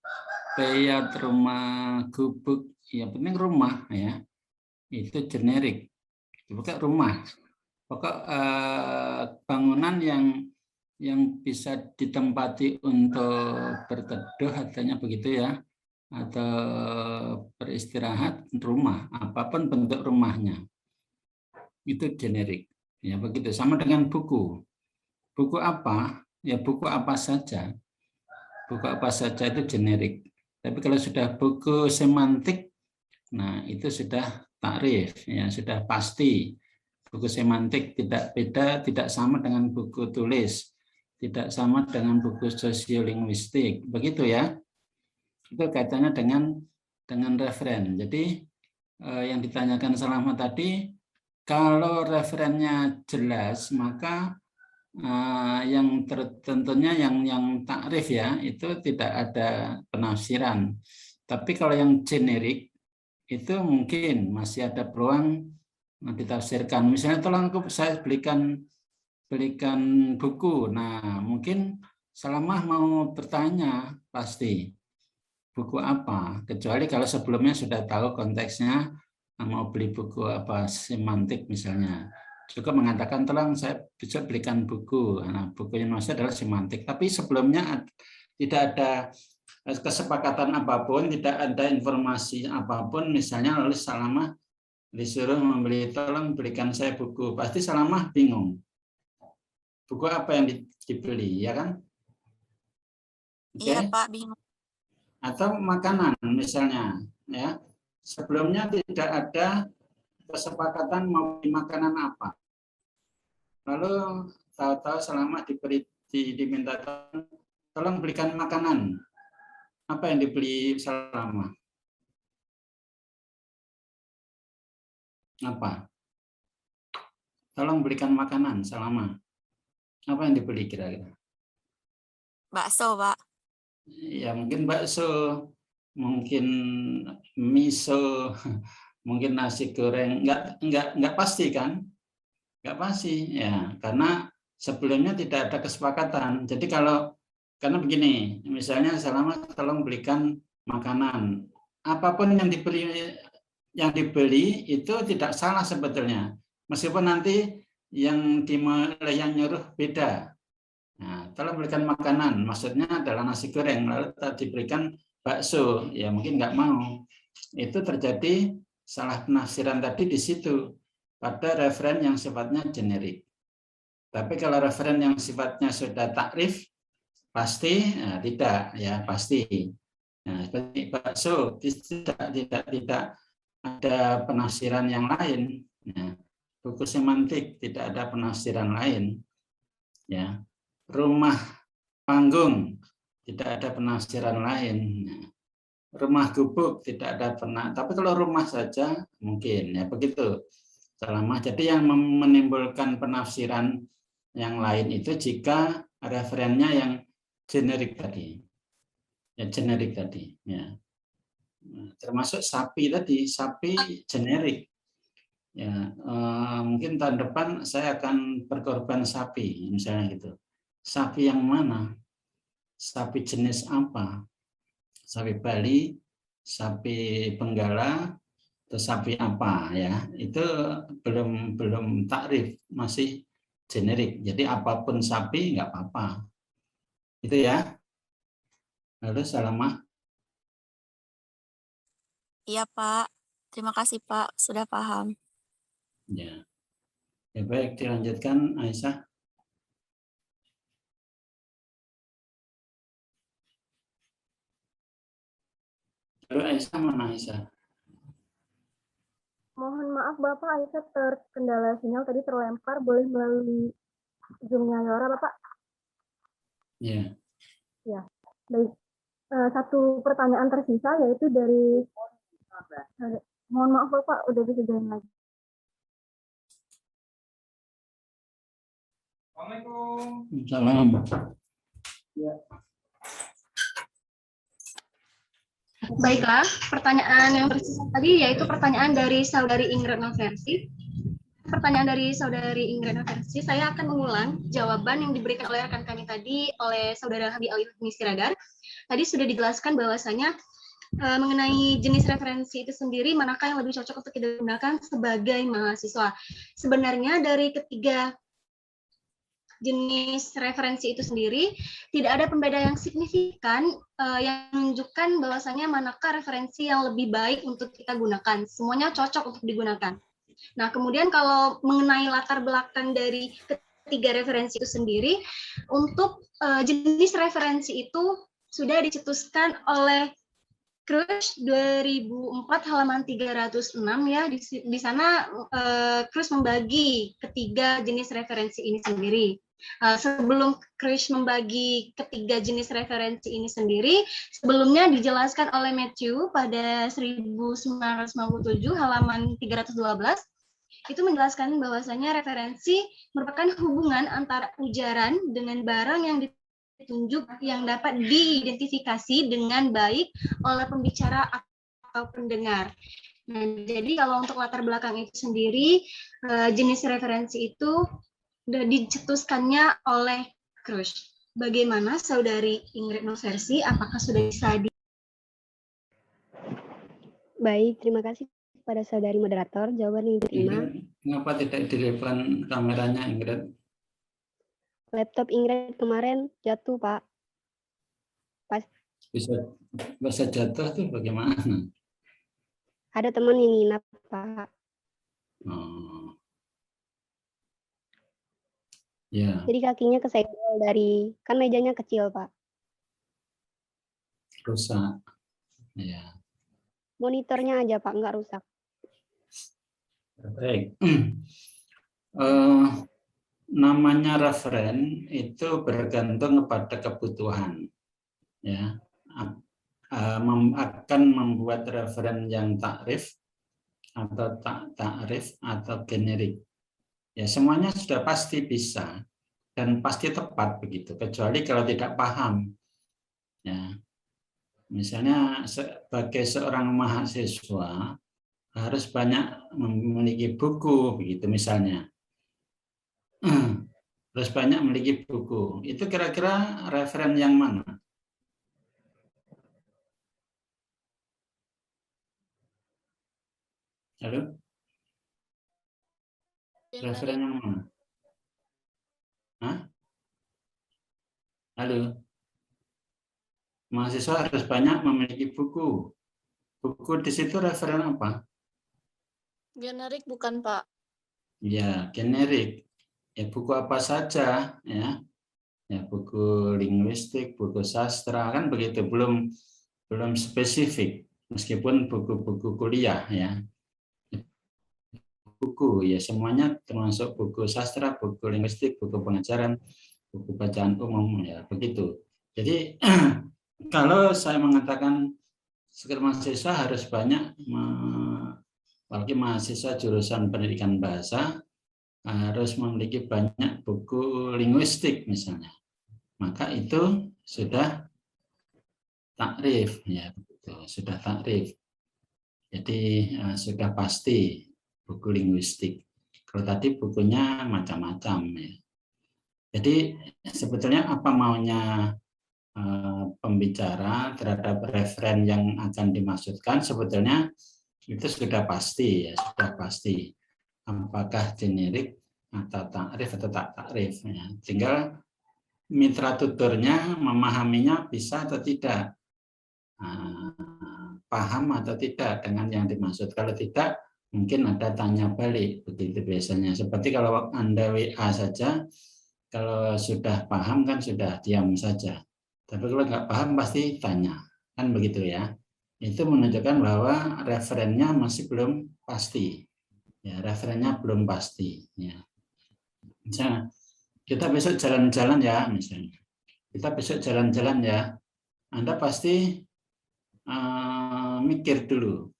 Speaker 2: peyat, rumah gubuk, ya penting rumah, ya, itu generik, pokok rumah, pokok bangunan yang bisa ditempati untuk berteduh, artinya begitu ya, atau beristirahat, rumah, apapun bentuk rumahnya. Itu generik, ya begitu. Sama dengan buku apa, ya buku apa saja buku apa saja itu generik. Tapi kalau sudah buku semantik, nah itu sudah takrif, ya sudah pasti. Buku semantik tidak beda, tidak sama dengan buku tulis, tidak sama dengan buku sosiolinguistik, begitu ya. Itu kaitannya dengan referen. Jadi yang ditanyakan selama tadi, kalau referennya jelas, maka yang tentunya yang takrif ya itu tidak ada penafsiran. Tapi kalau yang generik itu mungkin masih ada peluang ditafsirkan. Misalnya tolong saya belikan buku. Nah, mungkin Salamah mau bertanya pasti buku apa, kecuali kalau sebelumnya sudah tahu konteksnya mau beli buku apa semantik misalnya. Juga mengatakan tolong saya bisa belikan buku. Nah, buku yang maksud adalah semantik. Tapi sebelumnya tidak ada kesepakatan apapun, tidak ada informasi apapun. Misalnya lalu Salamah disuruh membeli, tolong belikan saya buku. Pasti Salamah bingung. Buku apa yang dibeli, ya kan?
Speaker 6: Iya, Pak, bingung.
Speaker 2: Atau makanan misalnya, ya. Sebelumnya tidak ada kesepakatan mau beli makanan apa. Lalu tahu-tahu Salamah diminta tolong belikan makanan. Apa yang dibeli Salamah? Apa? Tolong belikan makanan Salamah. Apa yang dibeli kira-kira?
Speaker 6: Bakso, Pak.
Speaker 2: Ya mungkin bakso, mungkin miso, mungkin nasi goreng. Enggak pasti kan? Enggak pasti ya, karena sebelumnya tidak ada kesepakatan. Jadi karena begini, misalnya Salamah tolong belikan makanan, apapun yang dibeli itu tidak salah sebetulnya, meskipun nanti yang nyuruh beda. Nah, tolong belikan makanan, maksudnya adalah nasi goreng, lalu diberikan bakso, ya mungkin nggak mau. Itu terjadi salah penafsiran tadi di situ pada referen yang sifatnya generik. Tapi kalau referen yang sifatnya sudah takrif, pasti tidak, ya pasti. Nah, seperti bakso tidak ada penafsiran yang lain. Nah, buku semantik tidak ada penafsiran lain. Ya, rumah panggung tidak ada penafsiran lain. Rumah gubuk tidak ada tapi kalau rumah saja mungkin ya begitu. Selama jadi yang menimbulkan penafsiran yang lain itu jika referennya yang generik tadi. Ya generik tadi, ya. Termasuk sapi tadi, sapi generik. Ya, mungkin tahun depan saya akan berkorban sapi, misalnya gitu. Sapi yang mana? Sapi jenis apa? Sapi Bali, sapi Benggala, atau sapi apa ya? Itu belum takrif, masih generik. Jadi apapun sapi nggak apa-apa. Itu ya. Lalu Salamah.
Speaker 6: Iya, Pak. Terima kasih, Pak. Sudah paham.
Speaker 2: Ya. Ya baik, dilanjutkan Aisyah. Lalu Aisyah mana Aisyah?
Speaker 7: Mohon maaf Bapak, Aisyah terkendala sinyal tadi terlempar, boleh melalui Zoom-nya Yora Bapak?
Speaker 2: Ya.
Speaker 7: Ya, baik. Satu pertanyaan tersisa yaitu dari mohon maaf Bapak, udah bisa join lagi.
Speaker 2: Assalamualaikum. Salam. Ya.
Speaker 1: Baiklah, pertanyaan yang tersisa tadi yaitu pertanyaan dari Saudari Ingrid Noversi. Pertanyaan dari Saudari Ingrid Noversi, saya akan mengulang jawaban yang diberikan oleh rekan kami tadi oleh Saudara Habib Alif Siregar. Tadi sudah dijelaskan bahwasanya mengenai jenis referensi itu sendiri, manakah yang lebih cocok untuk digunakan sebagai mahasiswa. Sebenarnya dari ketiga jenis referensi itu sendiri tidak ada pembeda yang signifikan yang menunjukkan bahwasanya manakah referensi yang lebih baik untuk kita gunakan. Semuanya cocok untuk digunakan. Nah, kemudian kalau mengenai latar belakang dari ketiga referensi itu sendiri, untuk jenis referensi itu sudah dicetuskan oleh Krush 2004 halaman 306 ya. Di sana Krush membagi ketiga jenis referensi ini sendiri. Sebelum Krush membagi ketiga jenis referensi ini sendiri, sebelumnya dijelaskan oleh Matthew pada 1997 halaman 312 itu menjelaskan bahwasanya referensi merupakan hubungan antara ujaran dengan barang yang ditunjuk yang dapat diidentifikasi dengan baik oleh pembicara atau pendengar. Nah, jadi kalau untuk latar belakang itu sendiri, jenis referensi itu sudah dicetuskannya oleh Krush. Bagaimana Saudari Ingrid Noversi? Apakah sudah bisa
Speaker 10: Baik, terima kasih kepada saudari moderator. Jawaban yang diterima.
Speaker 2: Mengapa tidak di depan kameranya, Ingrid?
Speaker 10: Laptop Ingrid kemarin jatuh, Pak.
Speaker 2: Bisa jatuh tuh bagaimana?
Speaker 10: Ada teman yang nginap, Pak.
Speaker 2: Oh. Ya.
Speaker 10: Jadi kakinya kesenggol dari, kan mejanya kecil, Pak.
Speaker 2: Rusak. Ya.
Speaker 10: Monitornya aja, Pak, nggak rusak.
Speaker 2: Baik. Namanya referen itu bergantung kepada kebutuhan. Ya. Akan membuat referen yang takrif atau takrif atau generik. Ya, semuanya sudah pasti bisa dan pasti tepat begitu, kecuali kalau tidak paham. Ya. Misalnya sebagai seorang mahasiswa harus banyak memiliki buku begitu misalnya. Harus banyak memiliki buku. Itu kira-kira referen yang mana? Halo? Referen yang mana? Hah? Halo? Mahasiswa harus banyak memiliki buku. Buku di situ referen apa?
Speaker 13: Generik bukan, Pak?
Speaker 2: Ya, generik. Ya, buku apa saja, ya. Ya, buku linguistik, buku sastra, kan begitu. Belum spesifik. Meskipun buku-buku kuliah, ya. Buku, ya semuanya termasuk buku sastra, buku linguistik, buku pengajaran, buku bacaan umum, ya begitu. Jadi kalau saya mengatakan sekedar mahasiswa harus banyak, apalagi mahasiswa jurusan pendidikan bahasa, harus memiliki banyak buku linguistik misalnya, maka itu sudah takrif, ya begitu, sudah takrif. Jadi sudah pasti buku linguistik. Kalau tadi bukunya macam-macam, ya. Jadi sebetulnya apa maunya pembicara terhadap referen yang akan dimaksudkan sebetulnya itu sudah pasti, ya sudah pasti. Apakah generik atau takrif atau tak takrif, ya. Tinggal mitra tuturnya memahaminya bisa atau tidak, paham atau tidak dengan yang dimaksud. Kalau tidak, mungkin ada tanya balik, begitu biasanya. Seperti kalau Anda WA saja, kalau sudah paham kan sudah diam saja. Tapi kalau nggak paham pasti tanya, kan begitu ya. Itu menunjukkan bahwa referennya masih belum pasti. Ya, referennya belum pasti. Ya. Misalnya, kita besok jalan-jalan ya, misalnya. Kita besok jalan-jalan ya. Anda pasti mikir dulu.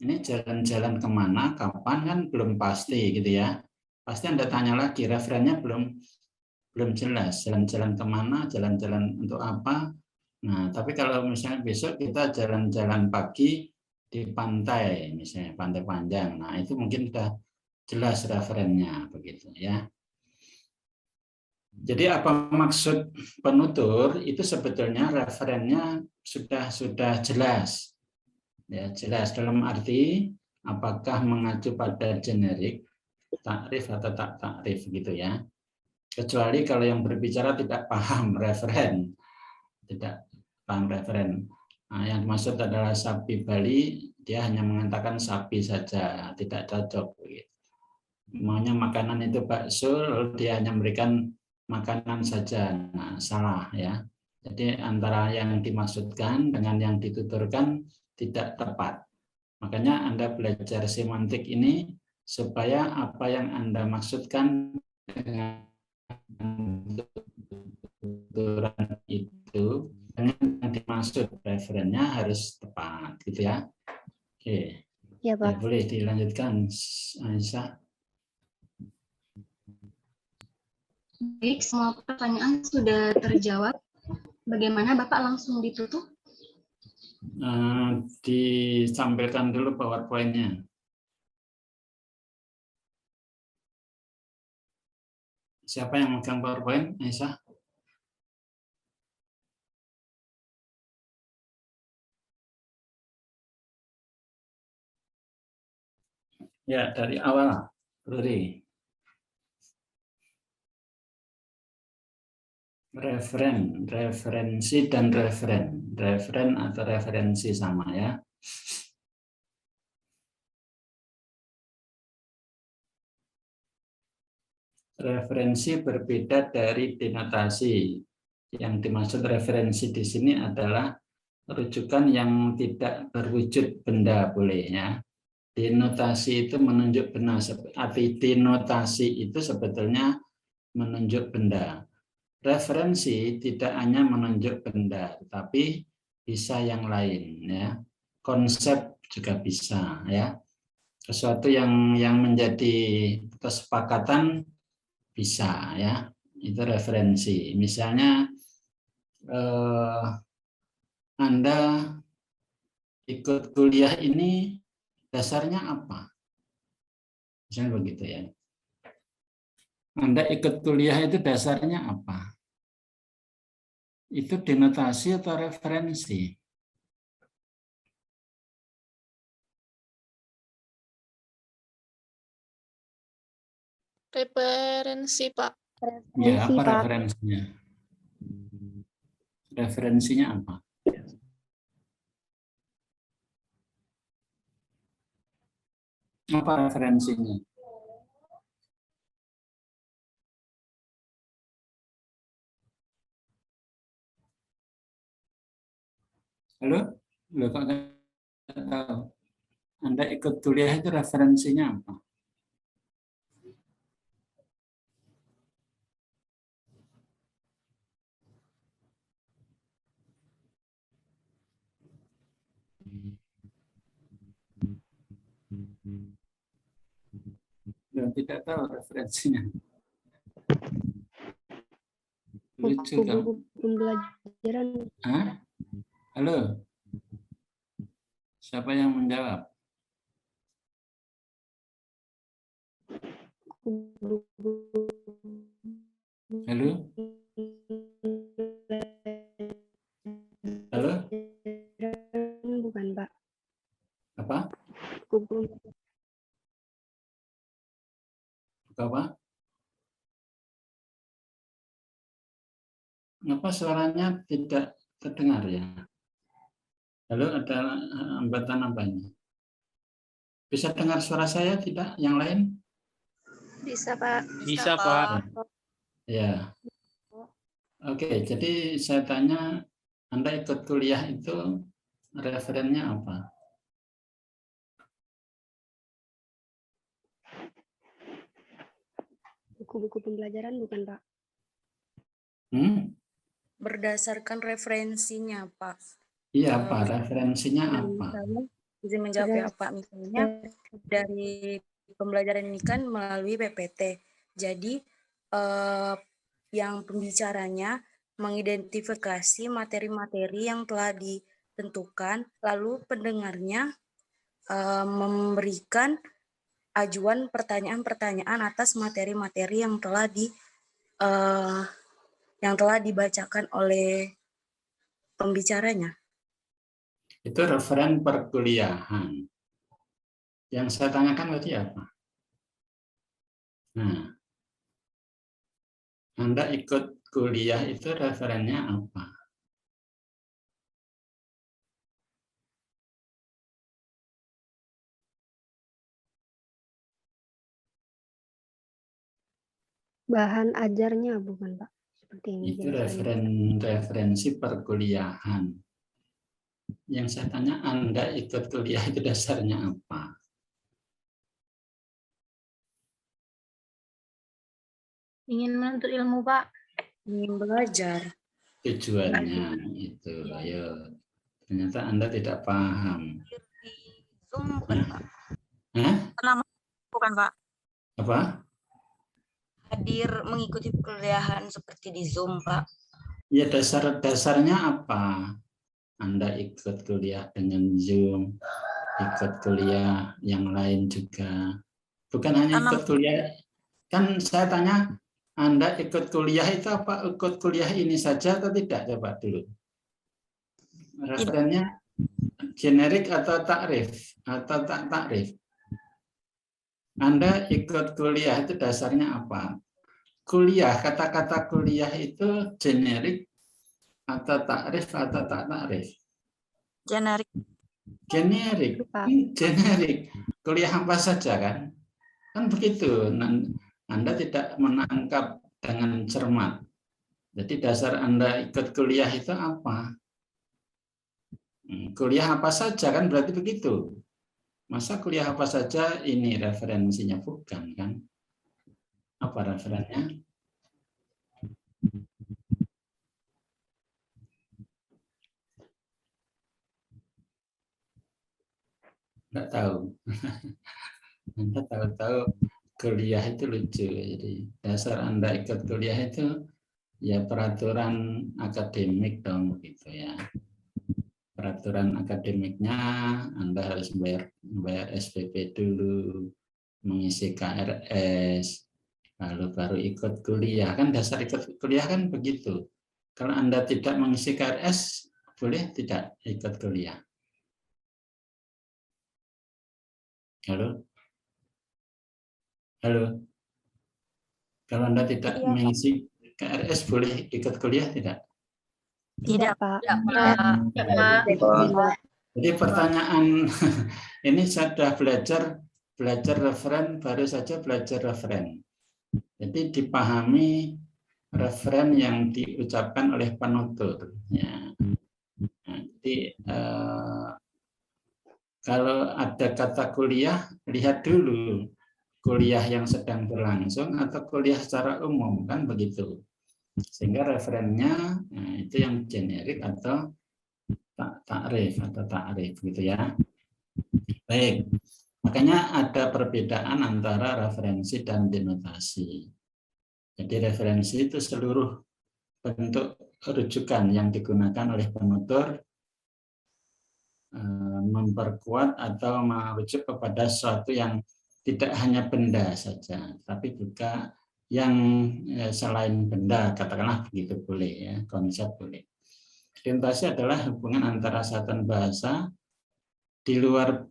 Speaker 2: Ini jalan-jalan kemana, kapan kan belum pasti gitu ya. Pasti Anda tanya lagi, referennya belum jelas. Jalan-jalan kemana, jalan-jalan untuk apa. Nah, tapi kalau misalnya besok kita jalan-jalan pagi di pantai, misalnya pantai panjang. Nah, itu mungkin sudah jelas referennya begitu ya. Jadi apa maksud penutur itu sebetulnya referennya sudah jelas. Ya, jelas dalam arti apakah mengacu pada generik, takrif atau tak takrif gitu ya. Kecuali kalau yang berbicara tidak paham referen, tidak paham referen. Nah, yang dimaksud adalah sapi Bali, dia hanya mengatakan sapi saja, tidak cocok. Maunya makanan itu bakso, lalu dia hanya memberikan makanan saja, nah, salah ya. Jadi antara yang dimaksudkan dengan yang dituturkan tidak tepat. Makanya Anda belajar semantik ini supaya apa yang Anda maksudkan dengan tuturan itu dengan yang dimaksud referennya harus tepat, gitu ya. Oke.
Speaker 10: Ya,
Speaker 2: Ya,
Speaker 10: Pak.
Speaker 2: boleh dilanjutkan, Aisyah.
Speaker 1: Baik, semua pertanyaan sudah terjawab. Bagaimana Bapak langsung ditutup?
Speaker 2: Ditampilkan dulu PowerPoint-nya. Siapa yang megang PowerPoint, Aisyah? Ya, dari awal, Ruri. Referensi dan referen atau referensi sama ya. Referensi berbeda dari denotasi. Yang dimaksud referensi di sini adalah rujukan yang tidak berwujud benda, boleh ya. Denotasi itu menunjuk benda, arti denotasi itu sebetulnya menunjuk benda. Referensi tidak hanya menunjuk benda, tetapi bisa yang lain ya. Konsep juga bisa ya. Sesuatu yang menjadi kesepakatan bisa ya. Itu referensi. Misalnya Anda ikut kuliah ini dasarnya apa? Misalnya begitu ya. Anda ikut kuliah itu dasarnya apa? Itu denotasi atau referensi?
Speaker 13: Referensi, Pak.
Speaker 2: Ya, apa
Speaker 10: Pak.
Speaker 2: referensinya? Referensinya apa? Apa referensinya? Halo? Loh, kok nggak tahu? Anda ikut kuliah itu referensinya apa? Loh, tidak tahu referensinya. Lucu kan?
Speaker 10: Buku pembelajaran.
Speaker 2: Hah? Halo? Siapa yang menjawab? Halo? Halo?
Speaker 10: Bukan, Pak.
Speaker 2: Apa?
Speaker 10: Buku
Speaker 2: Apa? Kenapa suaranya tidak terdengar ya? Halo, ada hambatan apanya? Bisa dengar suara saya tidak? Yang lain?
Speaker 13: Bisa, Pak.
Speaker 12: Bisa, Pak.
Speaker 2: Ya. Oke, jadi saya tanya, Anda ikut kuliah itu referennya apa?
Speaker 10: buku pembelajaran bukan, Pak?
Speaker 14: Berdasarkan referensinya, Pak.
Speaker 2: Iya, Pak. Referensinya apa?
Speaker 14: Misalnya, izin menjawab ya, Pak. Misalnya dari pembelajaran ini kan melalui PPT. Jadi yang pembicaranya mengidentifikasi materi-materi yang telah ditentukan, lalu pendengarnya memberikan ajuan pertanyaan-pertanyaan atas materi-materi yang telah dibacakan oleh pembicaranya.
Speaker 2: Itu referen perkuliahan. Yang saya tanyakan tadi apa? Nah, Anda ikut kuliah itu referennya apa?
Speaker 10: Bahan ajarnya bukan, Pak?
Speaker 2: Itu referensi perkuliahan. Yang saya tanya, Anda ikut kuliah itu dasarnya apa?
Speaker 5: Ingin menuntut ilmu, Pak.
Speaker 14: Ingin belajar.
Speaker 2: Tujuannya itu, ayo. Ternyata Anda tidak paham.
Speaker 14: Zoom bukan, Pak?
Speaker 2: Hah?
Speaker 14: Bukan, Pak.
Speaker 2: Apa?
Speaker 14: Hadir mengikuti perkuliahan seperti di Zoom, Pak.
Speaker 2: Ya, dasarnya apa? Anda ikut kuliah dengan Zoom, ikut kuliah yang lain juga. Bukan hanya ikut kuliah. Kan saya tanya, Anda ikut kuliah itu apa? Ikut kuliah ini saja atau tidak? Coba dulu. Referennya generik atau takrif? Atau tak takrif? Anda ikut kuliah itu dasarnya apa? Kuliah, kata-kata kuliah itu generik atau takrif atau tak takrif?
Speaker 14: Generik.
Speaker 2: Generik. Generik. Kuliah apa saja kan? Kan begitu. Anda tidak menangkap dengan cermat. Jadi dasar Anda ikut kuliah itu apa? Kuliah apa saja kan berarti begitu. Masa kuliah apa saja ini referensinya? Bukan kan? Apa referensinya? Nggak tahu. Anda tahu-tahu kuliah itu lucu. Jadi dasar Anda ikut kuliah itu ya peraturan akademik dong gitu ya. Peraturan akademiknya Anda harus bayar SPP dulu, mengisi KRS, lalu baru ikut kuliah. Kan dasar ikut kuliah kan begitu. Kalau Anda tidak mengisi KRS, boleh tidak ikut kuliah? Halo? Halo? Kalau Anda tidak mengisi KRS, boleh ikut kuliah tidak?
Speaker 14: Tidak, Pak.
Speaker 2: Jadi pertanyaan ini sudah belajar referen, baru saja belajar referen. Jadi dipahami referen yang diucapkan oleh penutur. Ya. Jadi kalau ada kata kuliah, lihat dulu kuliah yang sedang berlangsung atau kuliah secara umum, kan begitu. Sehingga referennya itu yang generik atau takrif gitu ya. Baik. Makanya ada perbedaan antara referensi dan denotasi. Jadi referensi itu seluruh bentuk rujukan yang digunakan oleh penutur memperkuat atau merujuk kepada sesuatu yang tidak hanya benda saja, tapi juga yang selain benda, katakanlah begitu boleh ya, konsep boleh. Denotasi adalah hubungan antara satuan bahasa di luar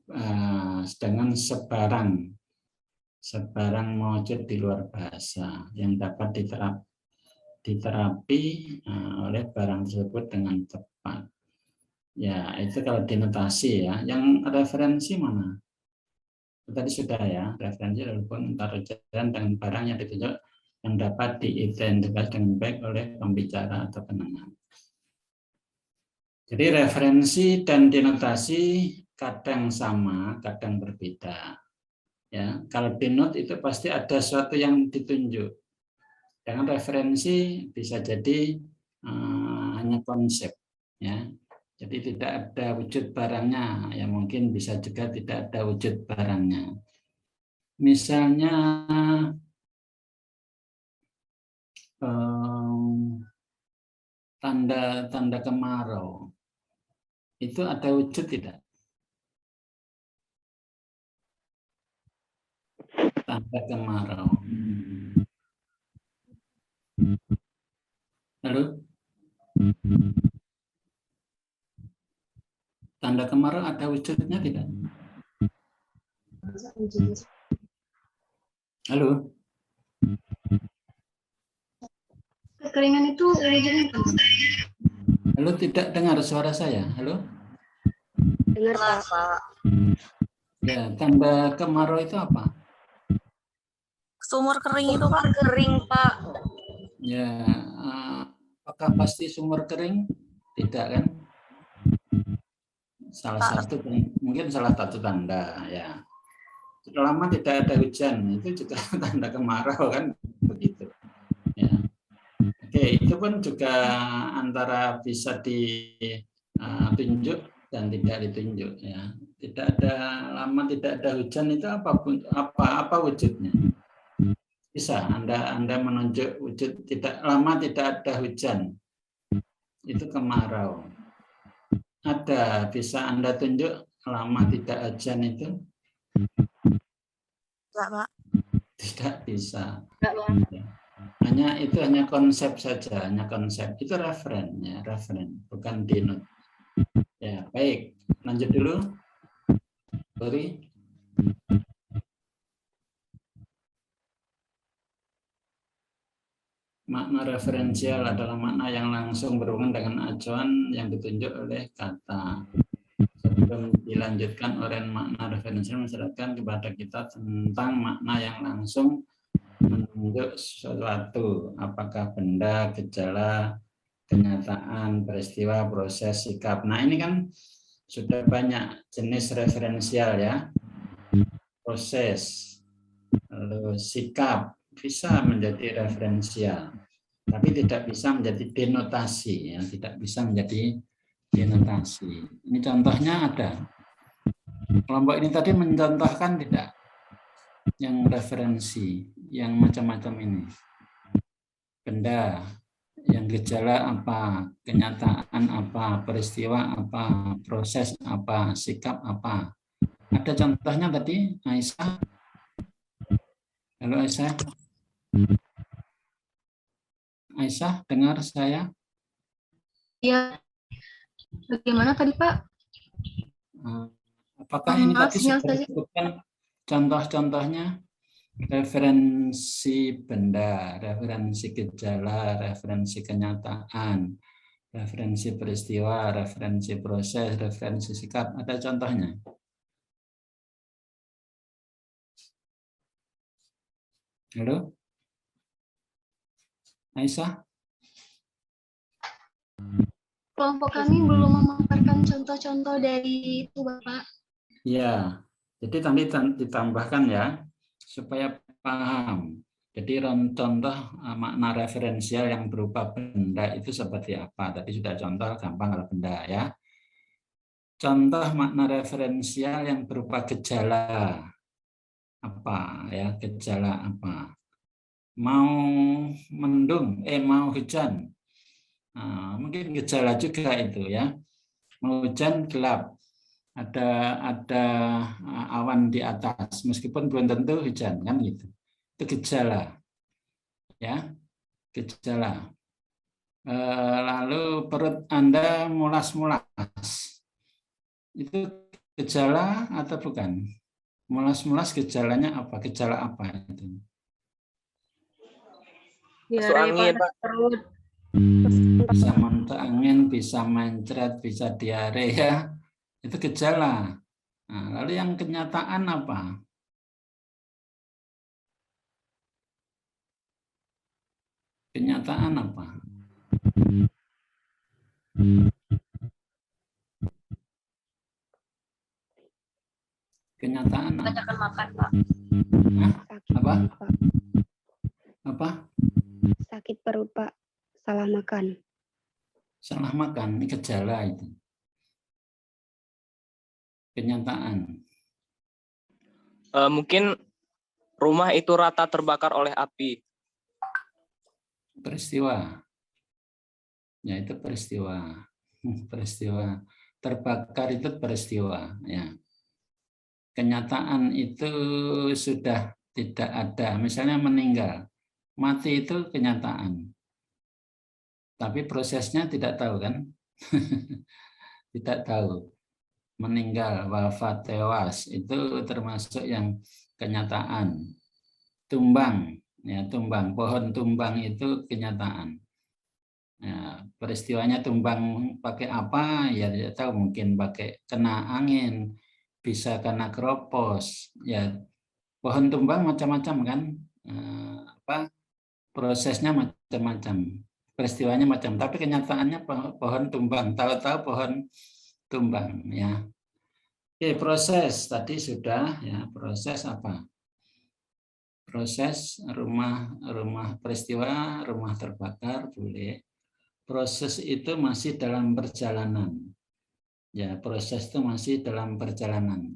Speaker 2: dengan sebarang mewujud di luar bahasa yang dapat diterapi oleh barang tersebut dengan tepat. Ya, itu kalau denotasi ya. Yang referensi mana? Tadi sudah ya, referensi adalah hubungan antara ucapan dengan barang yang ditunjuk yang dapat diidentifikasi dengan baik oleh pembicara atau pendengar. Jadi referensi dan denotasi kadang sama, kadang berbeda. Ya, kalau denot itu pasti ada sesuatu yang ditunjuk. Dengan referensi bisa jadi hanya konsep, ya. Jadi tidak ada wujud barangnya, ya mungkin bisa juga tidak ada wujud barangnya. Misalnya tanda kemarau, itu ada wujud tidak? Tanda kemarau. Halo? Tanda kemarau ada wujudnya tidak? Halo?
Speaker 1: Kekeringan itu wujudnya apa?
Speaker 2: Halo, tidak dengar suara saya. Halo?
Speaker 10: Dengar, Pak.
Speaker 2: Ya, tanda kemarau itu apa?
Speaker 14: Sumur kering itu, Pak. Kering, Pak.
Speaker 2: Ya, apakah pasti sumur kering? Tidak kan? Salah satu, mungkin salah satu tanda ya. Lama tidak ada hujan itu juga tanda kemarau kan begitu. Ya. Oke, itu pun juga antara bisa ditunjuk dan tidak ditunjuk ya. Tidak ada lama tidak ada hujan itu apa wujudnya? Bisa Anda menunjuk wujud tidak lama tidak ada hujan. Itu kemarau. Ada bisa Anda tunjuk lama tidak hujan itu?
Speaker 13: Enggak, Pak.
Speaker 2: Tidak bisa.
Speaker 5: Enggak, Bang.
Speaker 2: Hanya konsep saja, hanya konsep. Itu referen ya, referen, bukan denote. Ya, baik. Lanjut dulu. Sorry. Makna referensial adalah makna yang langsung berhubungan dengan acuan yang ditunjuk oleh kata. Sebelum dilanjutkan uraian makna referensial, menjelaskan kepada kita tentang makna yang langsung menunjuk sesuatu, apakah benda, gejala, kenyataan, peristiwa, proses, sikap. Nah, ini kan sudah banyak jenis referensial ya. Proses, lalu sikap, bisa menjadi referensial, tapi tidak bisa menjadi denotasi ya, tidak bisa menjadi denotasi. Ini contohnya ada. Kelompok ini tadi mencontohkan tidak yang referensi, yang macam-macam ini. Benda, yang gejala apa, kenyataan apa, peristiwa apa, proses apa, sikap apa. Ada contohnya tadi, Aisyah. Halo Aisyah. Aisyah, dengar saya?
Speaker 1: Ya, bagaimana tadi Pak?
Speaker 2: Apakah ini
Speaker 1: Maaf,
Speaker 2: tadi
Speaker 1: sinyal
Speaker 2: sudah
Speaker 1: saja.
Speaker 2: disebutkan contoh-contohnya? Referensi benda, referensi gejala, referensi kenyataan, referensi peristiwa, referensi proses, referensi sikap. Ada contohnya? Halo? Aisyah?
Speaker 1: Kelompok kami belum memaparkan contoh-contoh dari itu, Bapak.
Speaker 2: Ya, jadi nanti ditambahkan ya, supaya paham. Jadi contoh makna referensial yang berupa benda itu seperti apa? Tadi sudah contoh, gampang kalau benda ya. Contoh makna referensial yang berupa gejala. Apa ya, gejala apa? Mau mendung, mau hujan. Nah, mungkin gejala juga itu ya. Mau hujan gelap. Ada awan di atas, meskipun belum tentu hujan kan gitu. Itu gejala, ya gejala. Lalu perut Anda mulas-mulas, itu gejala atau bukan? Mulas-mulas gejalanya apa? Gejala apa itu?
Speaker 4: Masuk angin, Pak.
Speaker 5: Perut.
Speaker 2: Bisa masuk angin, bisa mencret, bisa diare ya. Itu gejala. Nah, lalu yang kenyataan apa? Kenyataan apa? Kenyataan apa?
Speaker 10: Kebanyakan makan, Pak.
Speaker 2: Hah?
Speaker 10: Sakit
Speaker 2: Apa?
Speaker 10: perut, Pak.
Speaker 2: Apa?
Speaker 10: Sakit perut, Pak. Salah makan.
Speaker 2: Salah makan, ini gejala itu. Kenyataan.
Speaker 4: Mungkin rumah itu rata terbakar oleh api.
Speaker 2: Peristiwa. Ya, itu peristiwa. Peristiwa. Terbakar itu peristiwa. Ya. Kenyataan itu sudah tidak ada. Misalnya meninggal. Mati itu kenyataan. Tapi prosesnya tidak tahu kan? Tidak tahu. Meninggal, wafat, tewas itu termasuk yang kenyataan. Tumbang, ya tumbang, pohon tumbang itu kenyataan. Ya, peristiwanya tumbang pakai apa? Ya tidak tahu, mungkin pakai kena angin, bisa kena keropos. Ya pohon tumbang macam-macam kan? prosesnya macam-macam, peristiwanya macam, tapi kenyataannya pohon tumbang, tahu-tahu pohon tumbang ya. Oke, proses tadi sudah ya, proses apa? Proses rumah peristiwa, rumah terbakar boleh. Proses itu masih dalam perjalanan. Ya, proses itu masih dalam perjalanan.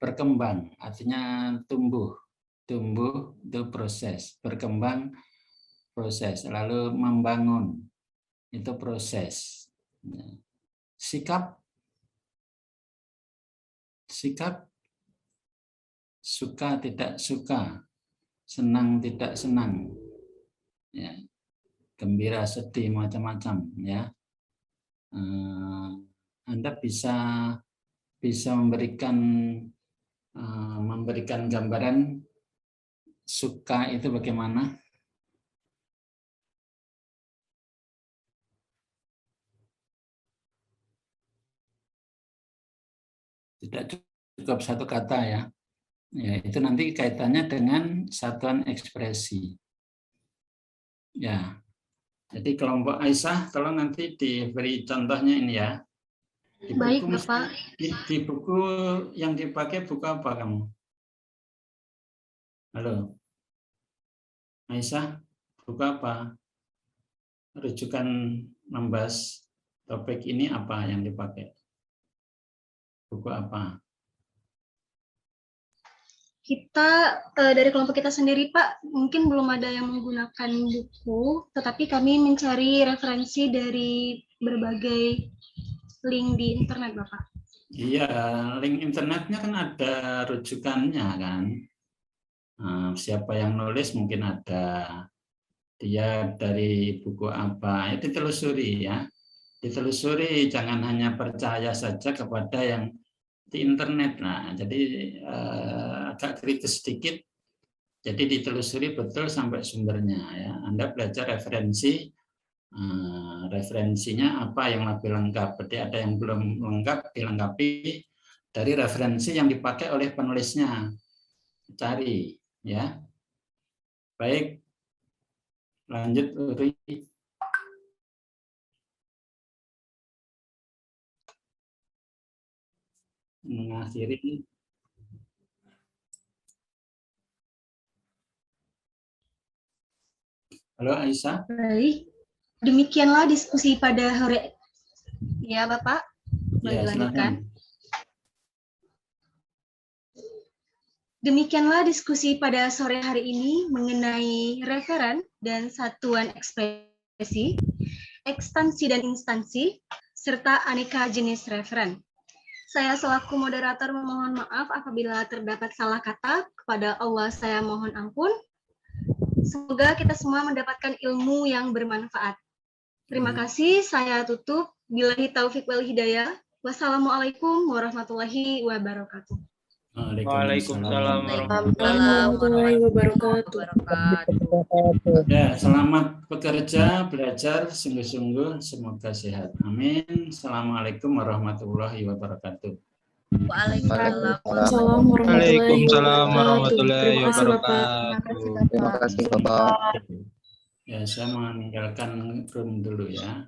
Speaker 2: Berkembang artinya tumbuh. Tumbuh itu proses, berkembang proses, lalu membangun itu proses. Sikap suka tidak suka, senang tidak senang, ya, gembira sedih macam-macam ya. Anda bisa memberikan gambaran suka itu bagaimana? Tidak cukup satu kata ya. Ya, itu nanti kaitannya dengan satuan ekspresi. Ya. Jadi kelompok Aisyah, tolong nanti diberi contohnya ini ya. Di
Speaker 1: Baik,
Speaker 2: buku,
Speaker 1: Bapak.
Speaker 2: di buku yang dipakai buku apa kamu? Halo. Aisyah, buku apa? Rujukan membahas topik ini apa yang dipakai? Buku apa?
Speaker 1: Kita dari kelompok kita sendiri, Pak, mungkin belum ada yang menggunakan buku, tetapi kami mencari referensi dari berbagai link di internet, Bapak.
Speaker 2: Iya, link internetnya kan ada rujukannya kan. Siapa yang nulis mungkin ada, dia dari buku apa, itu ditelusuri ya. Ditelusuri, jangan hanya percaya saja kepada yang di internet. Nah, jadi agak kritis sedikit. Jadi ditelusuri betul sampai sumbernya ya. Anda belajar referensi, referensinya apa yang lebih lengkap. Berarti ada yang belum lengkap, dilengkapi dari referensi yang dipakai oleh penulisnya. Cari ya. Baik. Lanjut Uri. Mengakhiri. Halo Aisyah.
Speaker 1: Baik, demikianlah diskusi pada hari. Ya Bapak, boleh dilanjutkan. Demikianlah diskusi pada sore hari ini mengenai referen dan satuan ekspresi, ekstansi dan instansi, serta aneka jenis referen. Saya selaku moderator memohon maaf apabila terdapat salah kata. Kepada Allah saya mohon ampun. Semoga kita semua mendapatkan ilmu yang bermanfaat. Terima kasih, saya tutup. Billahi taufiq wal hidayah. Wassalamualaikum warahmatullahi wabarakatuh.
Speaker 12: Waalaikumsalam
Speaker 9: warahmatullahi wabarakatuh.
Speaker 2: Ya, selamat bekerja, belajar sungguh-sungguh, semoga sehat. Amin. Assalamualaikum warahmatullahi wabarakatuh.
Speaker 9: Waalaikumsalam
Speaker 12: warahmatullahi wabarakatuh.
Speaker 3: Terima kasih Bapak.
Speaker 2: Ya, saya meninggalkan room dulu ya.